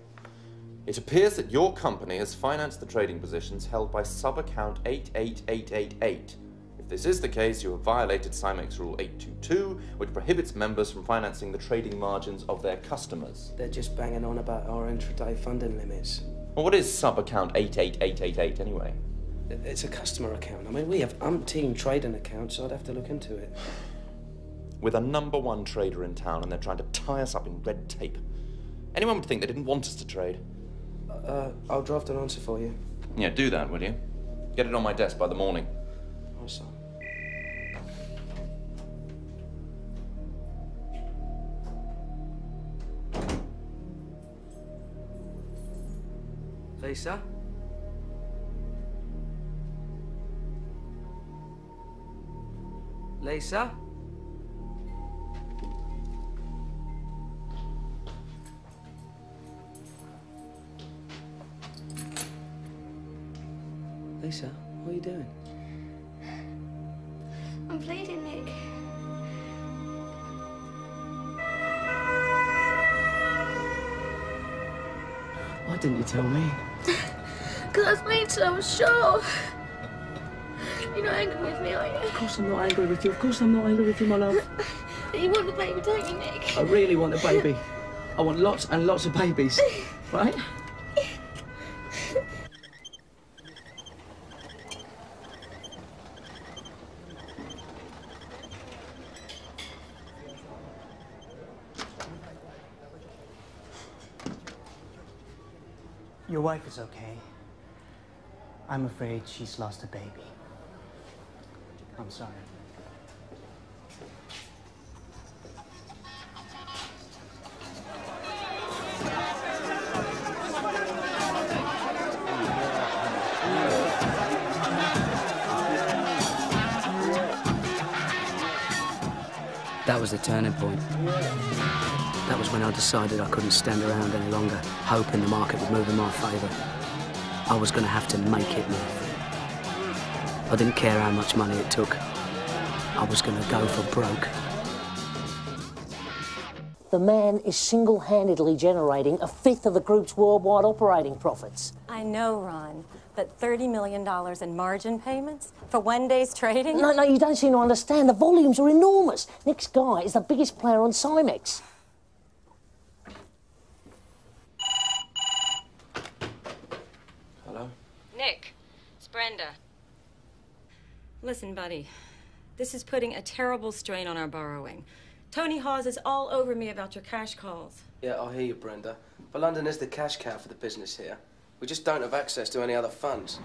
It appears that your company has financed the trading positions held by sub-account 88888. If this is the case, you have violated Cymex Rule 822, which prohibits members from financing the trading margins of their customers. They're just banging on about our intraday funding limits. Well, what is sub-account 88888 anyway? It's a customer account. I mean, we have umpteen trading accounts, so I'd have to look into it. With a #1 trader in town, and they're trying to tie us up in red tape. Anyone would think they didn't want us to trade. I'll draft an answer for you. Yeah, do that, will you? Get it on my desk by the morning. Awesome. Lisa? Lisa? Lisa, what are you doing? I'm bleeding, Nick. Why didn't you tell me? Because I was waiting till I was sure. You're not angry with me, are you? Of course I'm not angry with you. Of course I'm not angry with you, my love. You want the baby, don't you, Nick? I really want a baby. I want lots and lots of babies. Right? Your wife is okay. I'm afraid she's lost a baby. I'm sorry. That was the turning point. That was when I decided I couldn't stand around any longer, hoping the market would move in my favour. I was going to have to make it move. I didn't care how much money it took. I was going to go for broke. The man is single-handedly generating a fifth of the group's worldwide operating profits. I know, Ron, but $30 million in margin payments for one day's trading? No, you don't seem to understand. The volumes are enormous. Nick's guy is the biggest player on Cymex. Hello? Nick, it's Brenda. Listen, buddy, this is putting a terrible strain on our borrowing. Tony Hawes is all over me about your cash calls. Yeah, I hear you, Brenda. But London is the cash cow for the business here. We just don't have access to any other funds.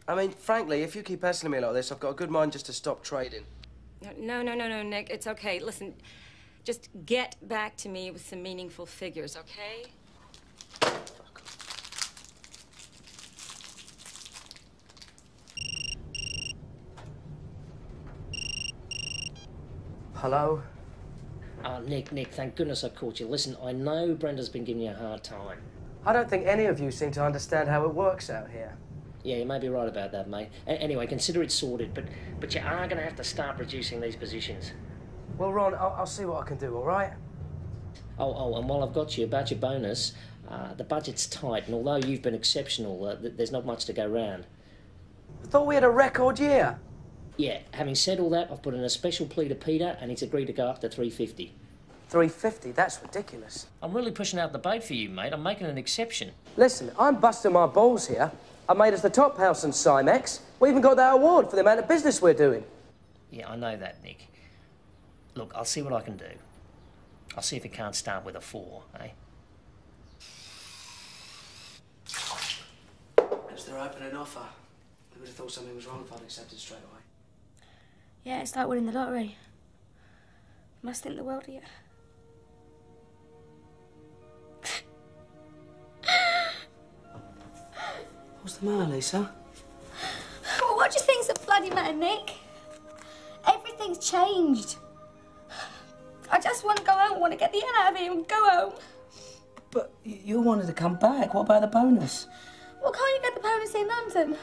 I mean, frankly, if you keep hassling me like this, I've got a good mind just to stop trading. No, Nick, it's okay. Listen, just get back to me with some meaningful figures, okay? Hello? Nick, thank goodness I caught you. Listen, I know Brenda's been giving you a hard time. I don't think any of you seem to understand how it works out here. Yeah, you may be right about that, mate. Anyway, consider it sorted, but you are going to have to start reducing these positions. Well, Ron, I'll see what I can do, all right? Oh, and while I've got you, about your bonus, the budget's tight, and although you've been exceptional, there's not much to go round. I thought we had a record year. Yeah, having said all that, I've put in a special plea to Peter, and he's agreed to go up to $350. $350? That's ridiculous. I'm really pushing out the bait for you, mate. I'm making an exception. Listen, I'm busting my balls here. I made us the top house in Cimex. We even got that award for the amount of business we're doing. Yeah, I know that, Nick. Look, I'll see what I can do. I'll see if it can't start with a 4, eh? As they're opening offer, I would have thought something was wrong if I'd accepted straight away. Yeah, it's like winning the lottery. Must think the world of you. What's the matter, Lisa? Well, what do you think's the bloody matter, Nick? Everything's changed. I just want to go home. I want to get the hell out of here and go home. But you wanted to come back. What about the bonus? Well, can't you get the bonus in London?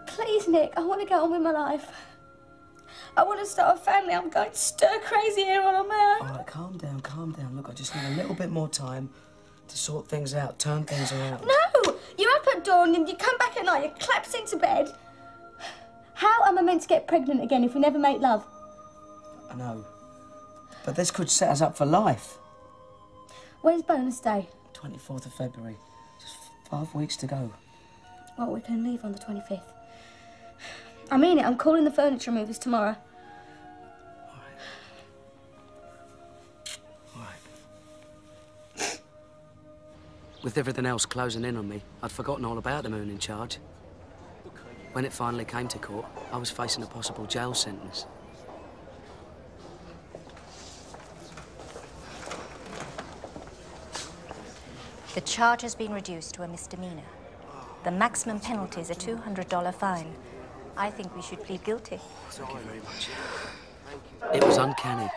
Please, Nick, I want to get on with my life. I want to start a family. I'm going stir crazy here on my own. All right, calm down, calm down. Look, I just need a little bit more time to sort things out, turn things around. No! You're up at dawn and you come back at night, you collapse into bed. How am I meant to get pregnant again if we never make love? I know. But this could set us up for life. When's bonus day? 24th of February. Just 5 weeks to go. Well, we can leave on the 25th. I mean it, I'm calling the furniture movers tomorrow. With everything else closing in on me, I'd forgotten all about the moon in charge. When it finally came to court, I was facing a possible jail sentence. The charge has been reduced to a misdemeanor. The maximum penalty is a $200 fine. I think we should plead guilty. Thank you very much. It was uncanny.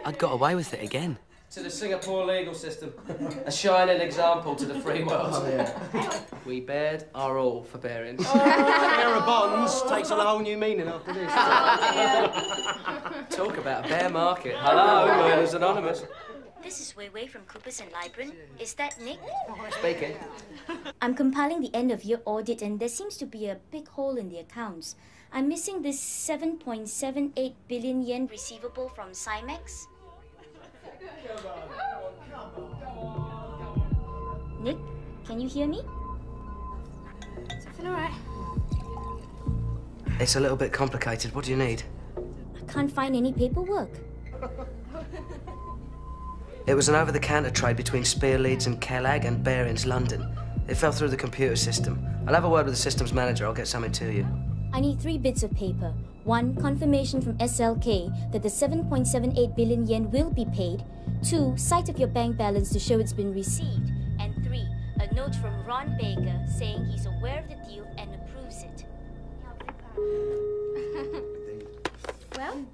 I'd got away with it again. To the Singapore legal system. A shining example to the free world. Oh, yeah. We bared our all for Barings. Bearer of bonds takes on a whole new meaning after this. Talk about a bear market. Hello, Lawyers Anonymous. This is Wei Wei from Coopers and Libran. Is that Nick? Speaking. I'm compiling the end-of-year audit and there seems to be a big hole in the accounts. I'm missing this 7.78 billion yen receivable from Cimex. Nick, can you hear me? Is everything all right? It's a little bit complicated. What do you need? I can't find any paperwork. It was an over-the-counter trade between Spear Leeds and Kellag and Barings London. It fell through the computer system. I'll have a word with the systems manager. I'll get something to you. I need 3 bits of paper. 1, confirmation from SLK that the 7.78 billion yen will be paid. 2, sight of your bank balance to show it's been received. And 3, a note from Ron Baker saying he's aware of the deal and approves it. Well?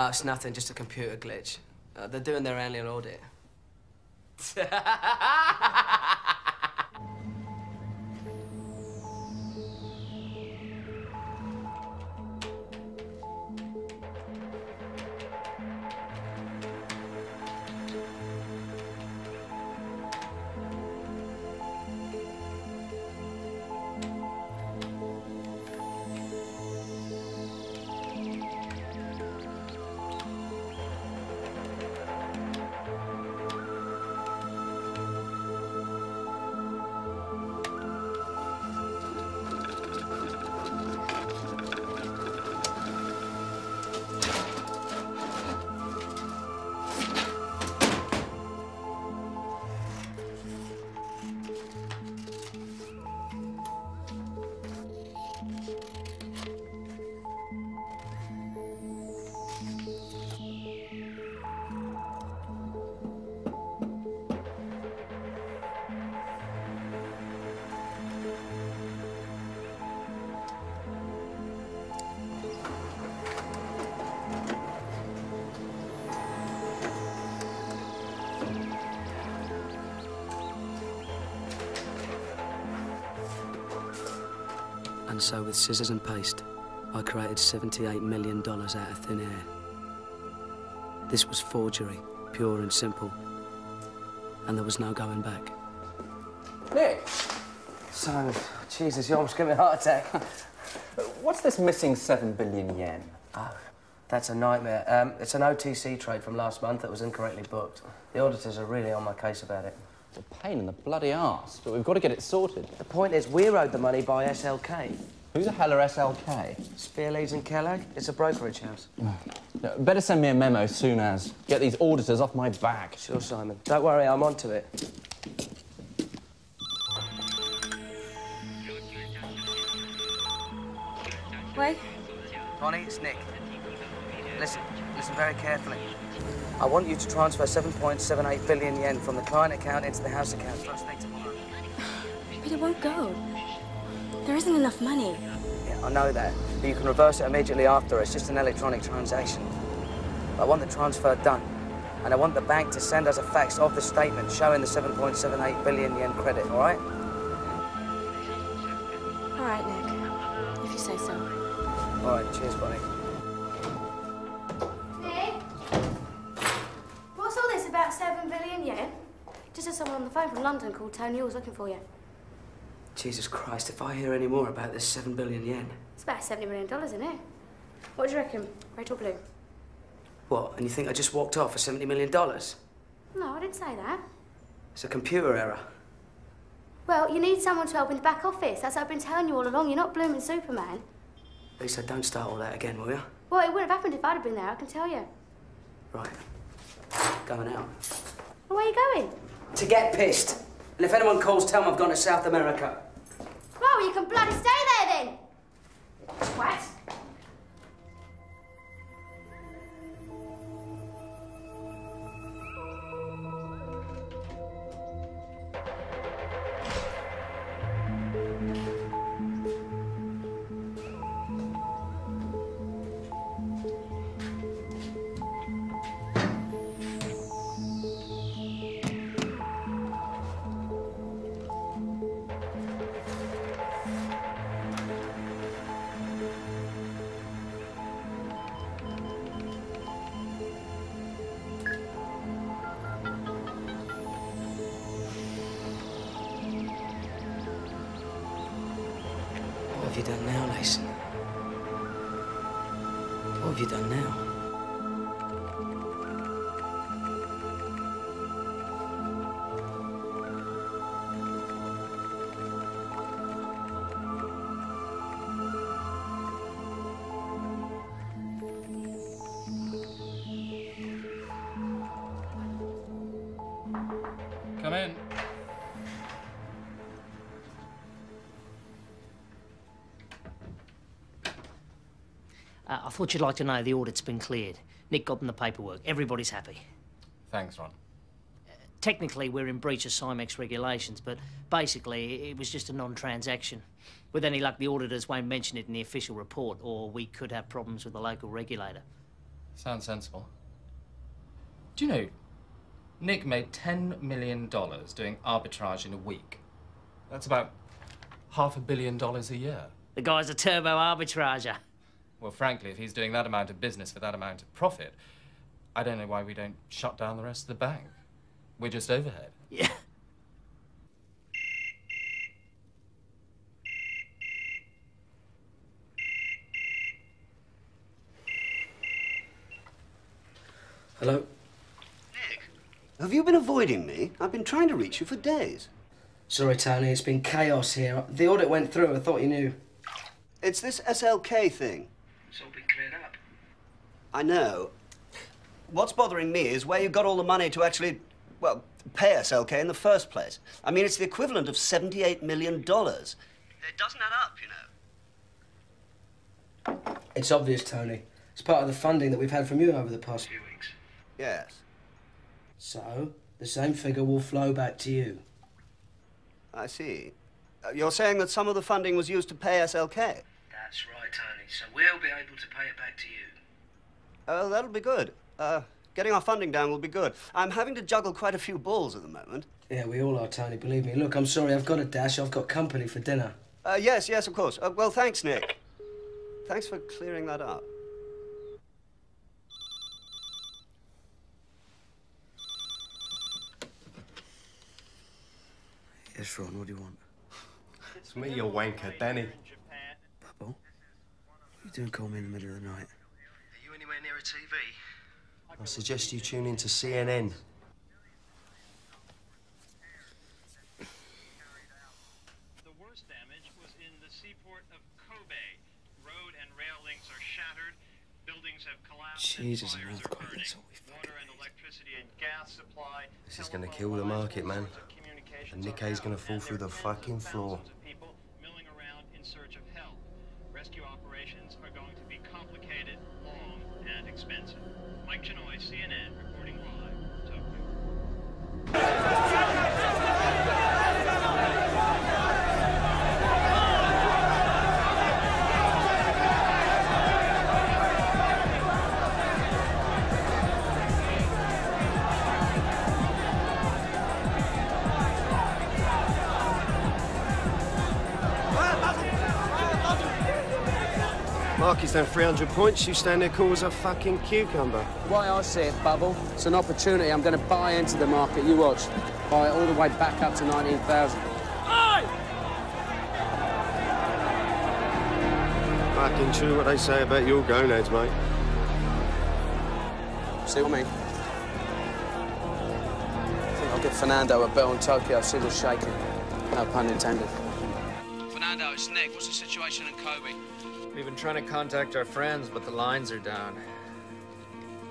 It's nothing, just a computer glitch. They're doing their annual audit. And so with scissors and paste, I created $78 million out of thin air. This was forgery, pure and simple. And there was no going back. Nick! So, Jesus, you almost gave me a heart attack. What's this missing 7 billion yen? Oh, that's a nightmare. It's an OTC trade from last month that was incorrectly booked. The auditors are really on my case about it. It's a pain in the bloody arse, but we've got to get it sorted. The point is, we're owed the money by SLK. Who the hell are SLK? Spear, Leeds and Kellogg. It's a brokerage house. No, better send me a memo soon as. Get these auditors off my back. Sure, Simon. Don't worry, I'm onto it. Wait. Bonnie, it's Nick. Listen very carefully. I want you to transfer 7.78 billion yen from the client account into the house account first thing tomorrow. But it won't go. There isn't enough money. Yeah, I know that. But you can reverse it immediately after. It's just an electronic transaction. I want the transfer done. And I want the bank to send us a fax of the statement showing the 7.78 billion yen credit, all right? All right, Nick. If you say so. All right, cheers, Bonnie. Nick? What's all this about 7 billion yen? Just had someone on the phone from London called Tony was looking for you. Jesus Christ, if I hear any more about this 7 billion yen... It's about $70 million, isn't it? What do you reckon? Red or blue? What, and you think I just walked off for $70 million? No, I didn't say that. It's a computer error. Well, you need someone to help in the back office. That's what I've been telling you all along. You're not blooming Superman. Lisa, don't start all that again, will you? Well, it wouldn't have happened if I'd have been there, I can tell you. Right. Going out. Well, where are you going? To get pissed. And if anyone calls, tell them I've gone to South America. Right, well, you can bloody stay there then. What? What have you done now, Leeson? What have you done now? Come in. I thought you'd like to know the audit's been cleared. Nick got them the paperwork. Everybody's happy. Thanks, Ron. Technically, we're in breach of Cymex regulations, but basically, it was just a non-transaction. With any luck, the auditors won't mention it in the official report, or we could have problems with the local regulator. Sounds sensible. Do you know, Nick made $10 million doing arbitrage in a week. That's about $500 million a year. The guy's a turbo arbitrager. Well, frankly, if he's doing that amount of business for that amount of profit, I don't know why we don't shut down the rest of the bank. We're just overhead. Yeah. Hello? Nick, have you been avoiding me? I've been trying to reach you for days. Sorry, Tony, it's been chaos here. The audit went through. I thought you knew. It's this SLK thing. It's all been cleared up. I know. What's bothering me is where you got all the money to actually, well, pay SLK in the first place. I mean, it's the equivalent of $78 million. It doesn't add up, you know. It's obvious, Tony. It's part of the funding that we've had from you over the past few weeks. Yes. So, the same figure will flow back to you. I see. You're saying that some of the funding was used to pay SLK? That's right, Tony. So we'll be able to pay it back to you. Oh, that'll be good. Getting our funding down will be good. I'm having to juggle quite a few balls at the moment. Yeah, we all are, Tony, believe me. Look, I'm sorry, I've got a dash. I've got company for dinner. Yes, yes, of course. Well, thanks, Nick. Thanks for clearing that up. Yes, Ron, what do you want? It's me, you wanker, Danny. Bubble? What are you doing calling me in the middle of the night? Are you anywhere near a TV? I suggest you tune in to CNN. The worst damage was in the seaport of Kobe. Road and rail links are shattered. Buildings have collapsed. Jesus, an earthquake, that's all we Water and electricity and gas supply. This is gonna kill the market, man. And Nikkei's gonna fall through the fucking floor. People milling around in search of help. Rescue operations are going to be complicated, long, and expensive. Mike Chinoy, CNN, reporting live, Tokyo. Market's down 300 points, you stand there cool as a fucking cucumber. The way I see it, Bubble, it's an opportunity. I'm going to buy into the market. You watch. Buy it all the way back up to 19,000. Fucking true what they say about your gonads, mate. See what I mean? I think I'll give Fernando a bet on Tokyo. See what's shaking. No pun intended. Fernando, it's Nick. What's the situation in Kobe? We've been trying to contact our friends, but the lines are down.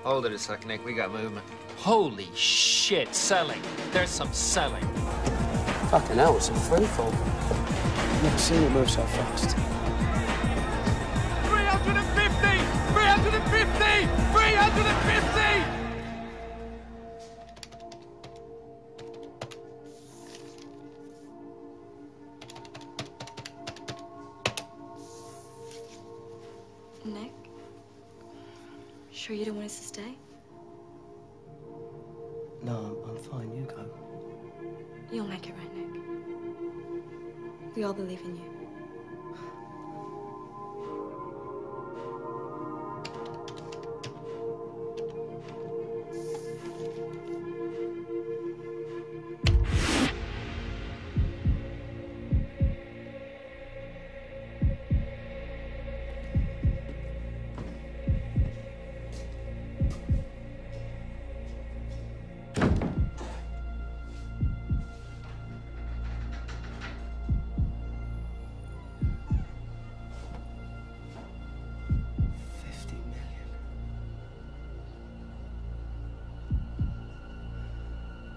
Hold it a sec, Nick. We got movement. Holy shit, selling. There's some selling. Fucking hell, it's a freefall. I've never seen it move so fast. 350! 350! 350! Nick? Sure you don't want us to stay? No, I'm fine. You go. You'll make it right, Nick. We all believe in you.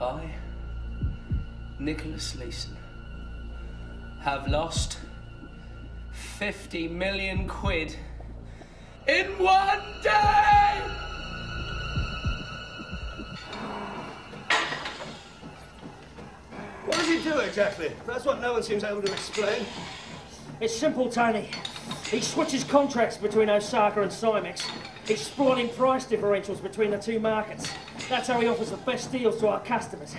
I, Nick Leeson, have lost 50 million quid in one day! What does he do exactly? That's what no one seems able to explain. It's simple, Tony. He switches contracts between Osaka and Cymex, exploiting price differentials between the two markets. That's how he offers the best deals to our customers.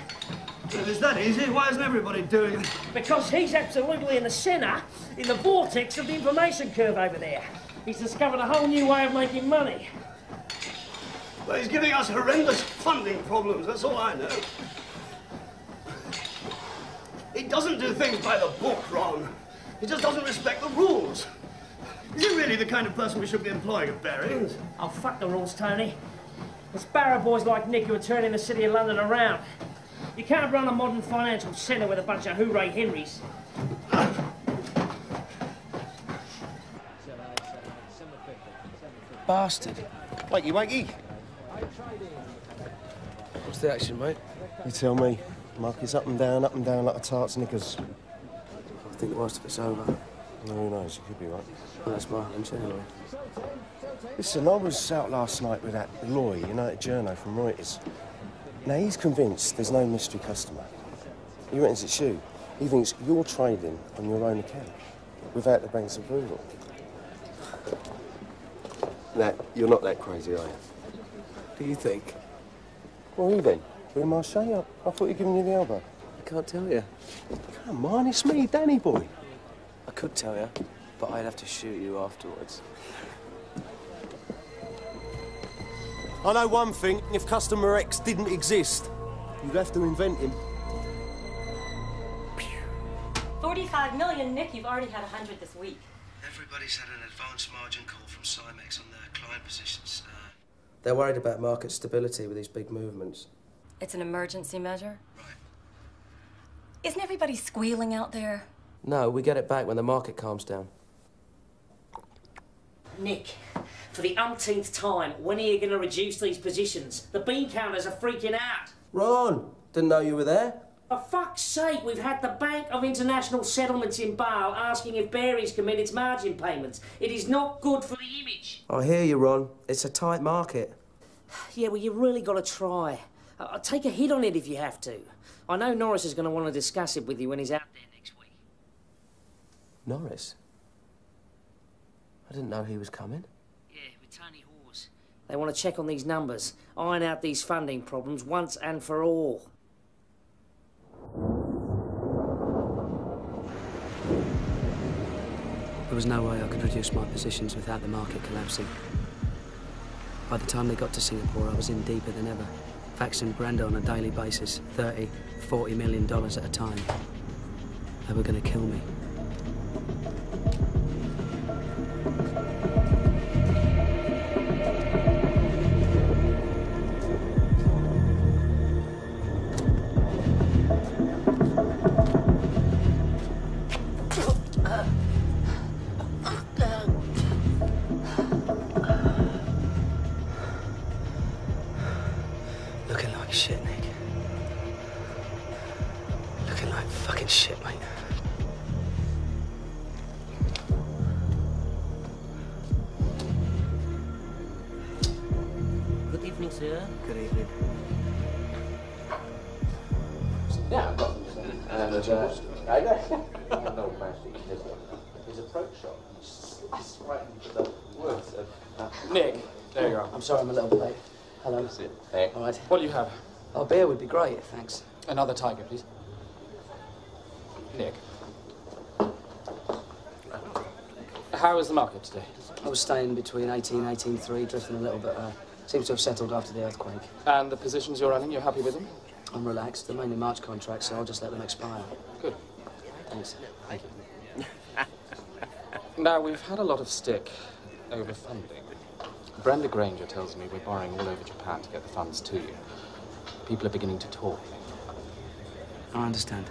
If it's that easy, why isn't everybody doing it? Because he's absolutely in the centre, in the vortex of the information curve over there. He's discovered a whole new way of making money. Well, he's giving us horrendous funding problems, that's all I know. He doesn't do things by the book, Ron. He just doesn't respect the rules. Is he really the kind of person we should be employing at Barings? Oh, fuck the rules, Tony. It's barrow boys like Nick who are turning the city of London around. You can't run a modern financial centre with a bunch of hooray Henrys. Bastard. Wakey, wakey. What's the action, mate? You tell me. Market's up and down like a tart's knickers. I think the worst of it's over. Who knows, you could be right. Well, that's my hunch, anyway. Listen, I was out last night with that Loy, United Journo from Reuters. Now, he's convinced there's no mystery customer. He reckons it's you. He thinks you're trading on your own account, without the bank's approval. Now, you're not that crazy, are you? Do you think? Well, you then? Who am I saying? I thought you'd given you the elbow. I can't tell you. Come on, it's me, Danny boy. I could tell you, but I'd have to shoot you afterwards. I know one thing, if customer X didn't exist, you'd have to invent him. 45 million, Nick. You've already had 100 this week. Everybody's had an advance margin call from Cymex on their client positions. They're worried about market stability with these big movements. It's an emergency measure? Right. Isn't everybody squealing out there? No, we get it back when the market calms down. Nick, for the umpteenth time, when are you going to reduce these positions? The bean counters are freaking out. Ron, didn't know you were there. For fuck's sake, we've had the Bank of International Settlements in Bale asking if Barings can meet its margin payments. It is not good for the image. I hear you, Ron. It's a tight market. Yeah, well, you really got to try. I'll take a hit on it if you have to. I know Norris is going to want to discuss it with you when he's out there next week. Norris? I didn't know he was coming. Yeah, with Tony Hawes. They want to check on these numbers, iron out these funding problems once and for all. There was no way I could reduce my positions without the market collapsing. By the time they got to Singapore, I was in deeper than ever. Faxing Brenda on a daily basis, $30, $40 million at a time. They were going to kill me. Looking like shit, Nick. Looking like fucking shit, mate. Good evening, sir. Good evening. Yeah, I've got and I know his approach shot. He sliced right into the words of Nick, there you are. I'm sorry I'm a little bit late. Hello. That's it. Hey. All right. What do you have? Oh, beer would be great, thanks. Another tiger, please. Nick. How is the market today? I was staying between 18 and 18.3, drifting a little bit. Seems to have settled after the earthquake. And the positions you're running, you're happy with them? I'm relaxed. They're mainly March contracts, so I'll just let them expire. Good. Thanks. Thank you. Now, we've had a lot of stick over funding. Brenda Granger tells me we're borrowing all over Japan to get the funds to you. People are beginning to talk. I understand.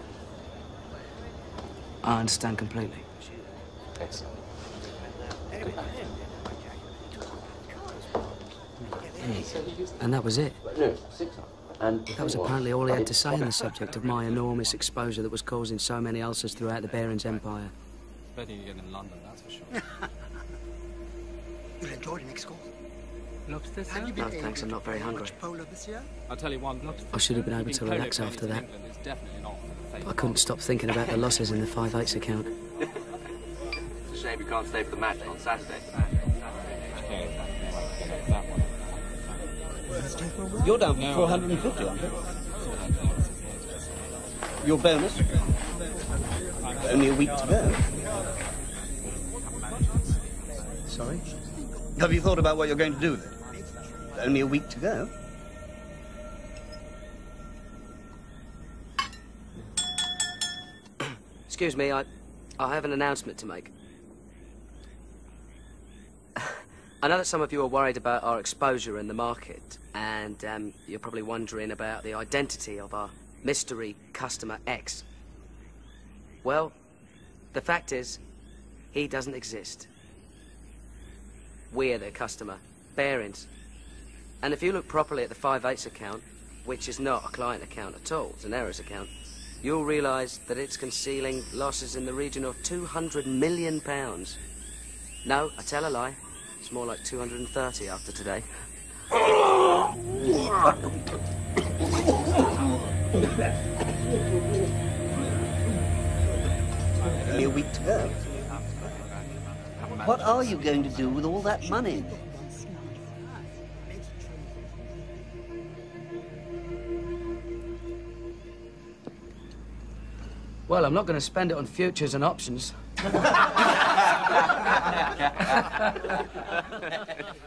I understand completely. Excellent. Good. And that was it. That was apparently all he had to say on the subject of my enormous exposure that was causing so many ulcers throughout the Barings Empire. Better you get in London, that's for sure. You enjoyed Nick's school? Lobster, sir? No, thanks, I'm not very hungry. Polo this year? I'll tell you one. I should have been able to relax after that. I couldn't stop thinking about the losses in the 5/8 account. It's a shame you can't stay for the match on Saturday. You're down for 450, aren't you? Your bonus? Only a week to go. Sorry? Have you thought about what you're going to do with it? Only a week to go. Excuse me, I have an announcement to make. I know that some of you are worried about our exposure in the market, and you're probably wondering about the identity of our mystery customer X. Well, the fact is, he doesn't exist. We're the customer, Barings. And if you look properly at the 5/8 account, which is not a client account at all, it's an errors account, you'll realise that it's concealing losses in the region of £200 million. No, I tell a lie. It's more like 230 after today. Only a week to go. What are you going to do with all that money? Well, I'm not going to spend it on futures and options.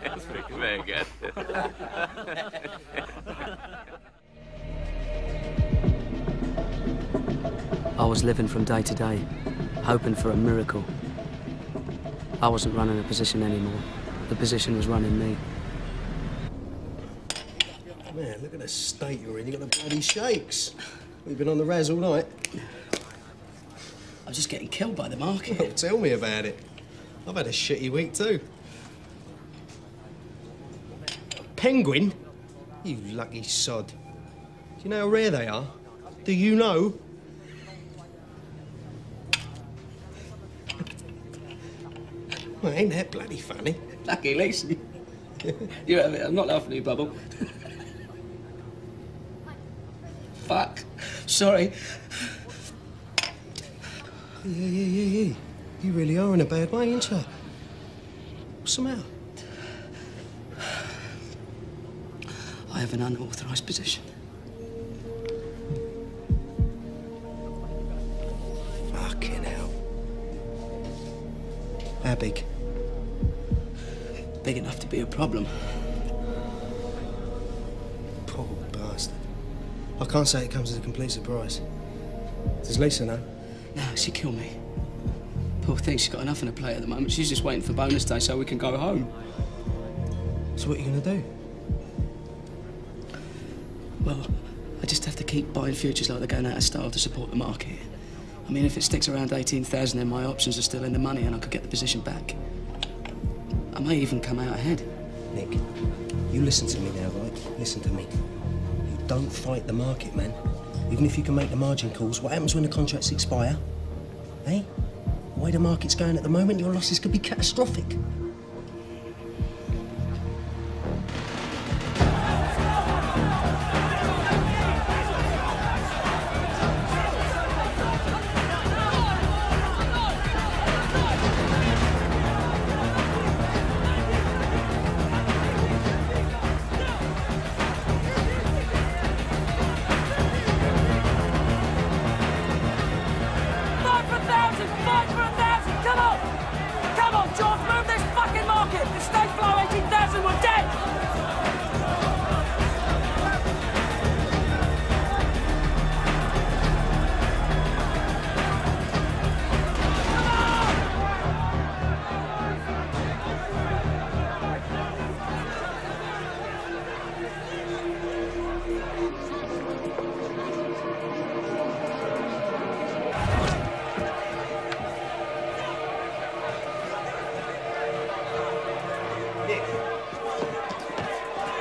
That's very good. I was living from day to day, hoping for a miracle. I wasn't running a position anymore. The position was running me. Man, look at the state you're in. You got the bloody shakes. We've been on the razz all night. I'm just getting killed by the market. Oh, tell me about it. I've had a shitty week too. Penguin? You lucky sod. Do you know how rare they are? Do you know? Well, ain't that bloody funny? Lucky Leeson. You have it. I'm not laughing at you, Bubble. Fuck. Sorry. Yeah. You really are in a bad way, ain't you? What's the matter? I have an unauthorised position. Fucking hell. How big? Big enough to be a problem. Poor bastard. I can't say it comes as a complete surprise. Does Lisa know? No, she'd kill me. Poor thing, she's got enough on her plate at the moment. She's just waiting for bonus day so we can go home. So what are you going to do? Well, I just have to keep buying futures like they're going out of style to support the market. I mean, if it sticks around 18,000, then my options are still in the money and I could get the position back. I may even come out ahead. Nick, you listen to me now, right? Listen to me. You don't fight the market, man. Even if you can make the margin calls, what happens when the contracts expire? Eh? The way the market's going at the moment, your losses could be catastrophic.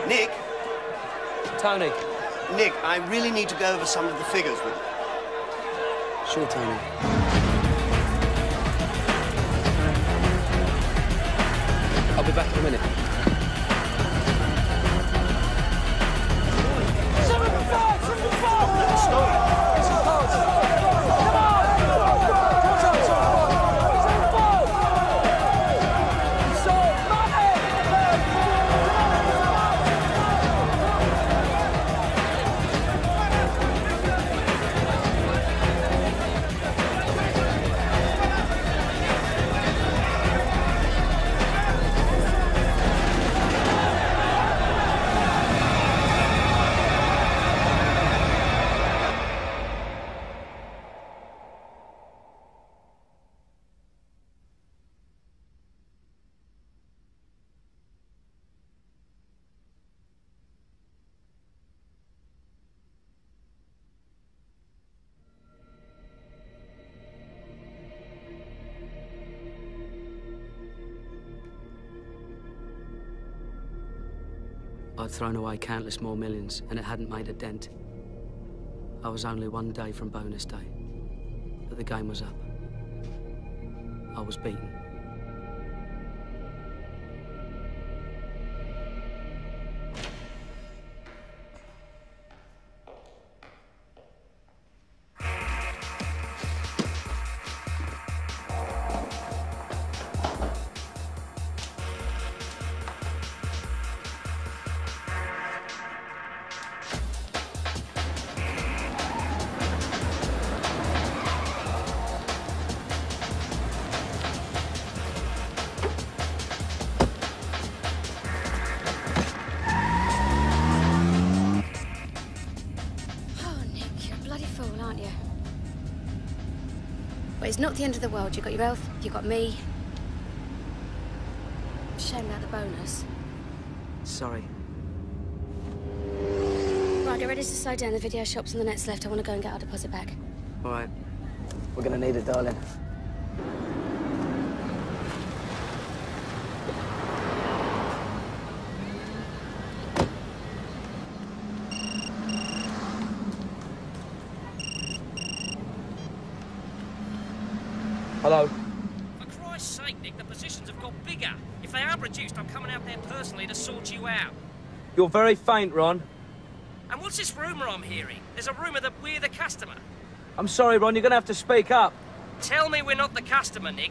Nick? Tony. Nick, I really need to go over some of the figures with you. Sure, Tony. I'll be back in a minute. I'd thrown away countless more millions, and it hadn't made a dent. I was only one day from bonus day, but the game was up. I was beaten. it's not the end of the world. You've got your health, you've got me. Shame about the bonus. Sorry. Right, get ready to slow down. The video shop's on the next left. I want to go and get our deposit back. All right. We're gonna need it, darling. Hello. For Christ's sake, Nick, the positions have got bigger. If they are reduced, I'm coming out there personally to sort you out. You're very faint, Ron. And what's this rumour I'm hearing? There's a rumour that we're the customer. I'm sorry, Ron. You're gonna have to speak up. Tell me we're not the customer, Nick.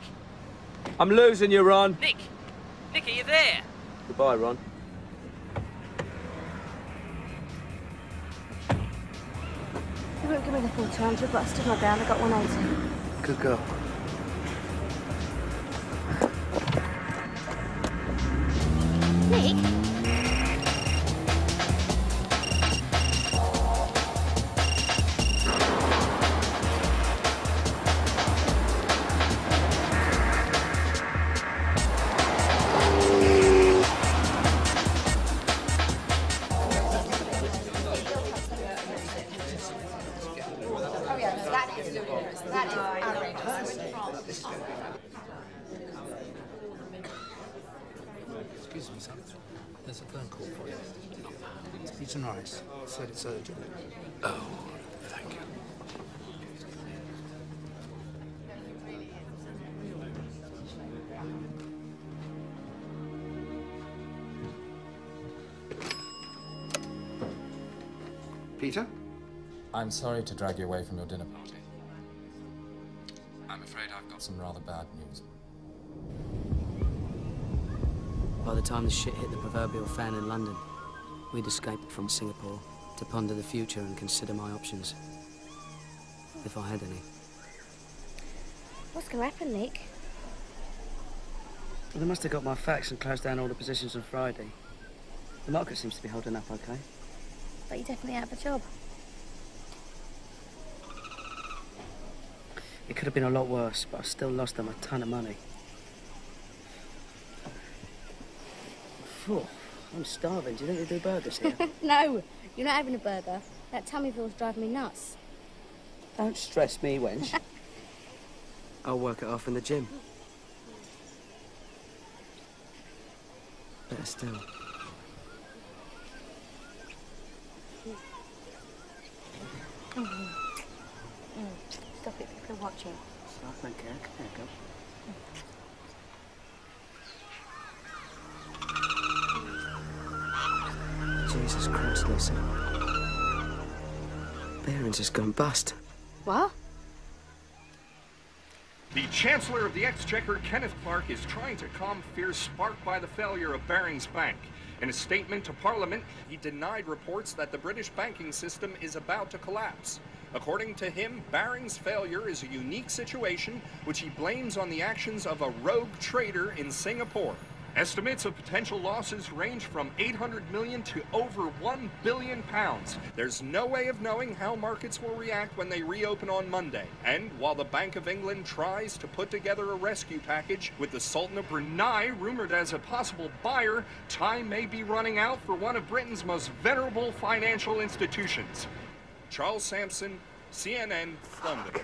I'm losing you, Ron. Nick! Nick, are you there? Goodbye, Ron. They won't give me the full 200, but I stood my ground. I got 180. Good girl. Nick? Excuse me, son. There's a phone call for you. It's Norris. Said it's urgent. Oh, thank you. Peter? I'm sorry to drag you away from your dinner party. I'm afraid I've got some rather bad news. By the time the shit hit the proverbial fan in London, we'd escaped from Singapore to ponder the future and consider my options. If I had any. What's going to happen, Nick? Well, they must have got my facts and closed down all the positions on Friday. The market seems to be holding up okay. But you're definitely out of a job. It could have been a lot worse, but I still lost them a ton of money. Phew, I'm starving. Do you think they do burgers here? No, you're not having a burger. That Tummyville's driving me nuts. Don't stress me, wench. I'll work it off in the gym. Better still. Stop it, people are watching. Stop, thank you. There you go. Jesus Christ, Lisa. Barings has gone bust. What? The Chancellor of the Exchequer, Kenneth Clark, is trying to calm fears sparked by the failure of Barings Bank. In a statement to Parliament, he denied reports that the British banking system is about to collapse. According to him, Barings' failure is a unique situation which he blames on the actions of a rogue trader in Singapore. Estimates of potential losses range from 800 million to over 1 billion pounds. There's no way of knowing how markets will react when they reopen on Monday. And while the Bank of England tries to put together a rescue package with the Sultan of Brunei rumored as a possible buyer, time may be running out for one of Britain's most venerable financial institutions. Charles Sampson, CNN, London.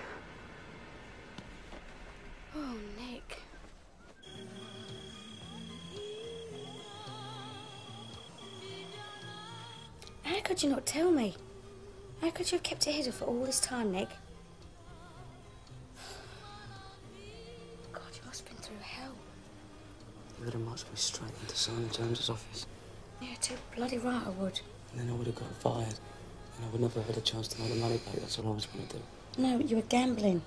Oh, Nick. How could you not tell me? How could you have kept it hidden for all this time, Nick? God, you must have been through hell. You would have marched me straight into Simon James's office. Yeah, too bloody right I would. And then I would have got fired. And I would never have had a chance to make the money back. That's all I was going to do. No, you were gambling.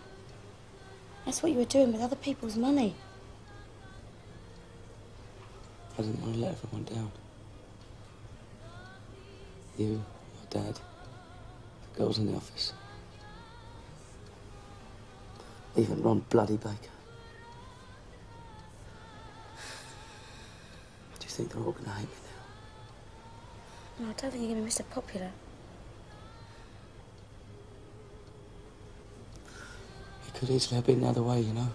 That's what you were doing with other people's money. I didn't want to let everyone down. You, your dad, the girls in the office. Even Ron Bloody Baker. Do you think they're all going to hate me now? No, I don't think you're going to be Mr. Popular. You Could easily have been the other way, you know.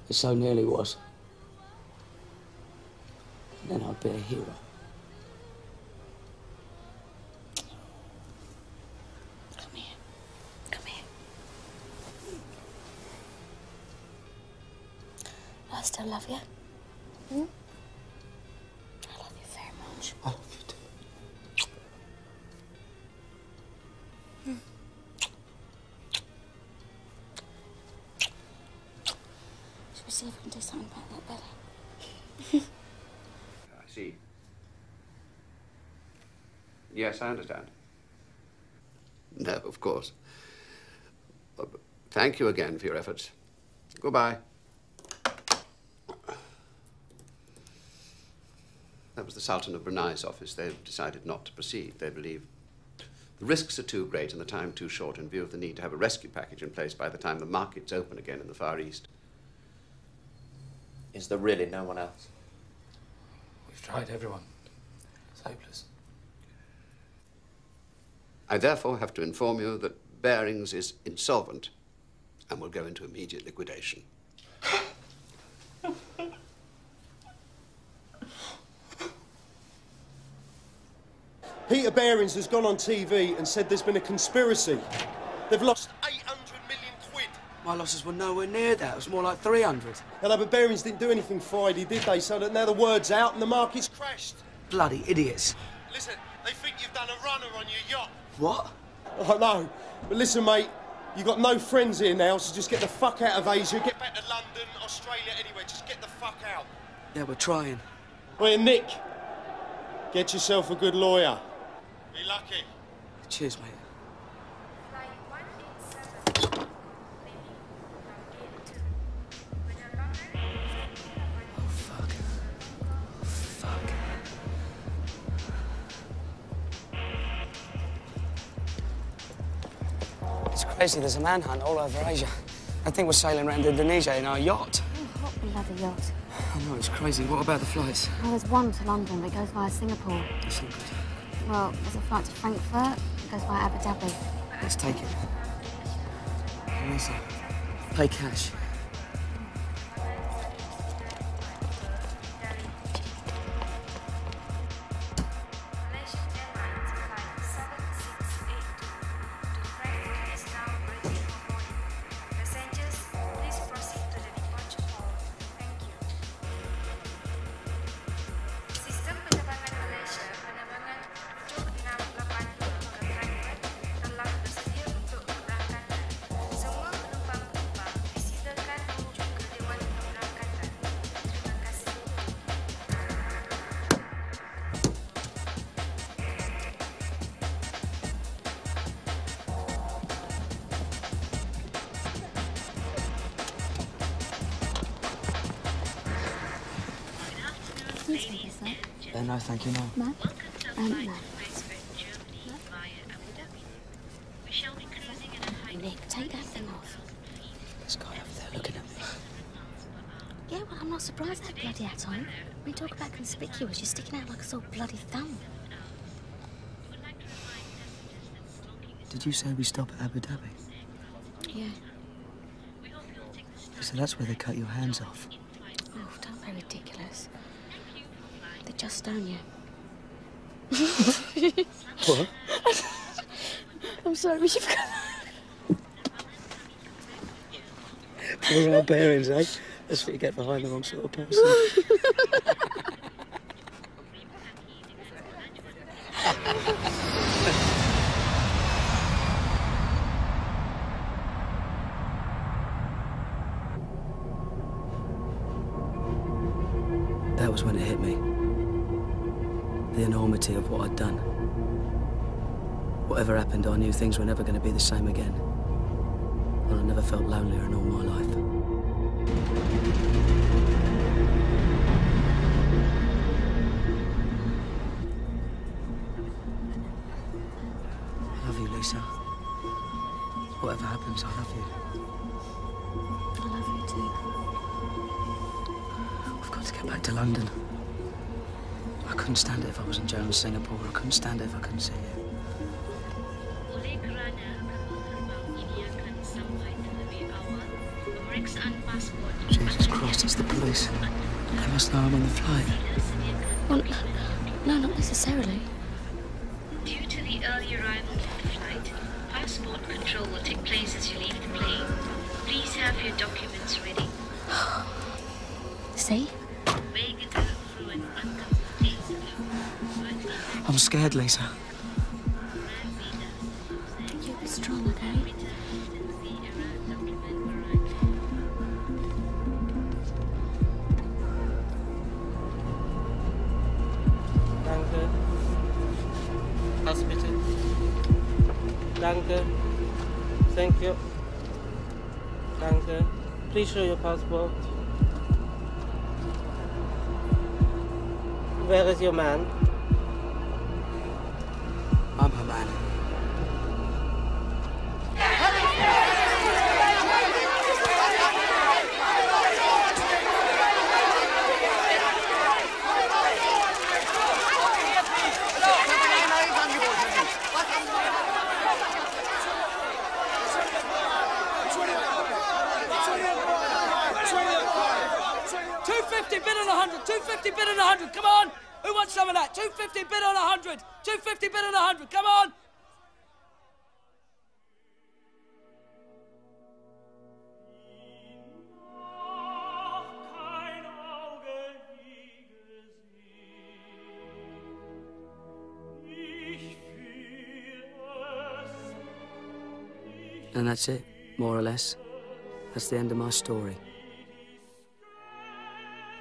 It so nearly was. And then I'd be a hero. Come here. Come here. I still love you. Hmm? I love you very much. I love you too. Should we see if we can do something about that belly? I see. Yes, I understand. No, of course. Thank you again for your efforts. Goodbye. That was the Sultan of Brunei's office. They've decided not to proceed. They believe the risks are too great and the time too short in view of the need to have a rescue package in place by the time the markets open again in the Far East. Is there really no one else? We've tried everyone. It's hopeless. I therefore have to inform you that Barings is insolvent and will go into immediate liquidation. Peter Barings has gone on TV and said there's been a conspiracy. They've lost 800 million quid. My losses were nowhere near that. It was more like 300. Hello, but Barings didn't do anything Friday, did they? So that now the word's out and the market's crashed. Bloody idiots. Listen, they think you've done a runner on your yacht. What? I know. But listen, mate, you've got no friends here now, so just get the fuck out of Asia. Get back to London, Australia, anywhere. Just get the fuck out. Yeah, we're trying. Wait, Nick, get yourself a good lawyer. Be lucky. Cheers, mate. It's crazy, there's a manhunt all over Asia. I think we're sailing around Indonesia in our yacht. Oh, hot bloody yacht. I know, it's crazy. What about the flights? Well, there's one to London that goes via Singapore. That's not good. Well, there's a flight to Frankfurt that goes via Abu Dhabi. Let's take it. Lisa, pay cash. No, thank you, no. No? No. Nick, take that thing off. This guy over there looking at me. Yeah, well, I'm not surprised that bloody hat on. We talk about conspicuous, you're sticking out like a sore bloody thumb. Did you say we stop at Abu Dhabi? Yeah. So that's where they cut your hands off. Oh, don't be ridiculous. They just stone you. What? I'm sorry, you've got... Poor old Barings, eh? That's what you get behind the wrong sort of person. That was when it hit me. The enormity of what I'd done. Whatever happened, I knew things were never going to be the same again. And I never felt lonelier in all my life. I love you, Lisa. Whatever happens, I love you. I love you too. We've got to get back to London. I couldn't stand it if I was in jail in Singapore. I couldn't stand it if I couldn't see you. Jesus Christ, it's the police. They must know I'm on the flight. Well, no, not necessarily. Due to the early arrival of the flight, passport control will take place as you leave the plane. Please have your documents ready. See? I'm scared, Lisa. You be strong, okay? Danke. Pass bitte. Danke. Thank you. Danke. Please show your passport. Where is your man? I'm her man. $250 bid on 100. $250 bid on 100. Come on. Who wants some of that? $250 bid on 100. $250 bid on 100. Come on. And that's it, more or less. That's the end of my story.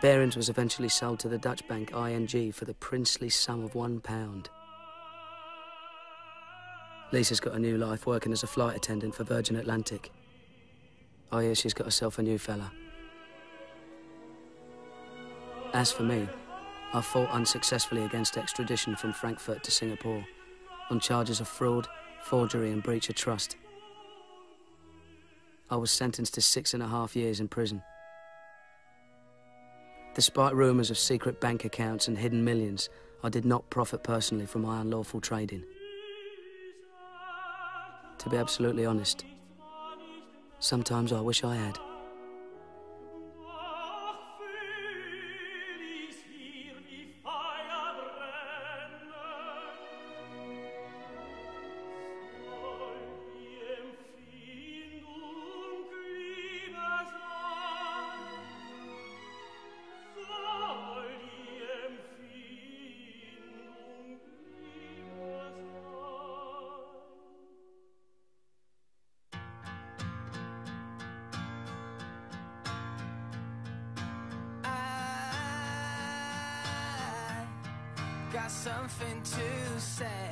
Barings was eventually sold to the Dutch bank ING for the princely sum of £1. Lisa's got a new life working as a flight attendant for Virgin Atlantic. I hear she's got herself a new fella. As for me, I fought unsuccessfully against extradition from Frankfurt to Singapore on charges of fraud, forgery and breach of trust. I was sentenced to 6.5 years in prison. Despite rumours of secret bank accounts and hidden millions, I did not profit personally from my unlawful trading. To be absolutely honest, sometimes I wish I had. Got something to say.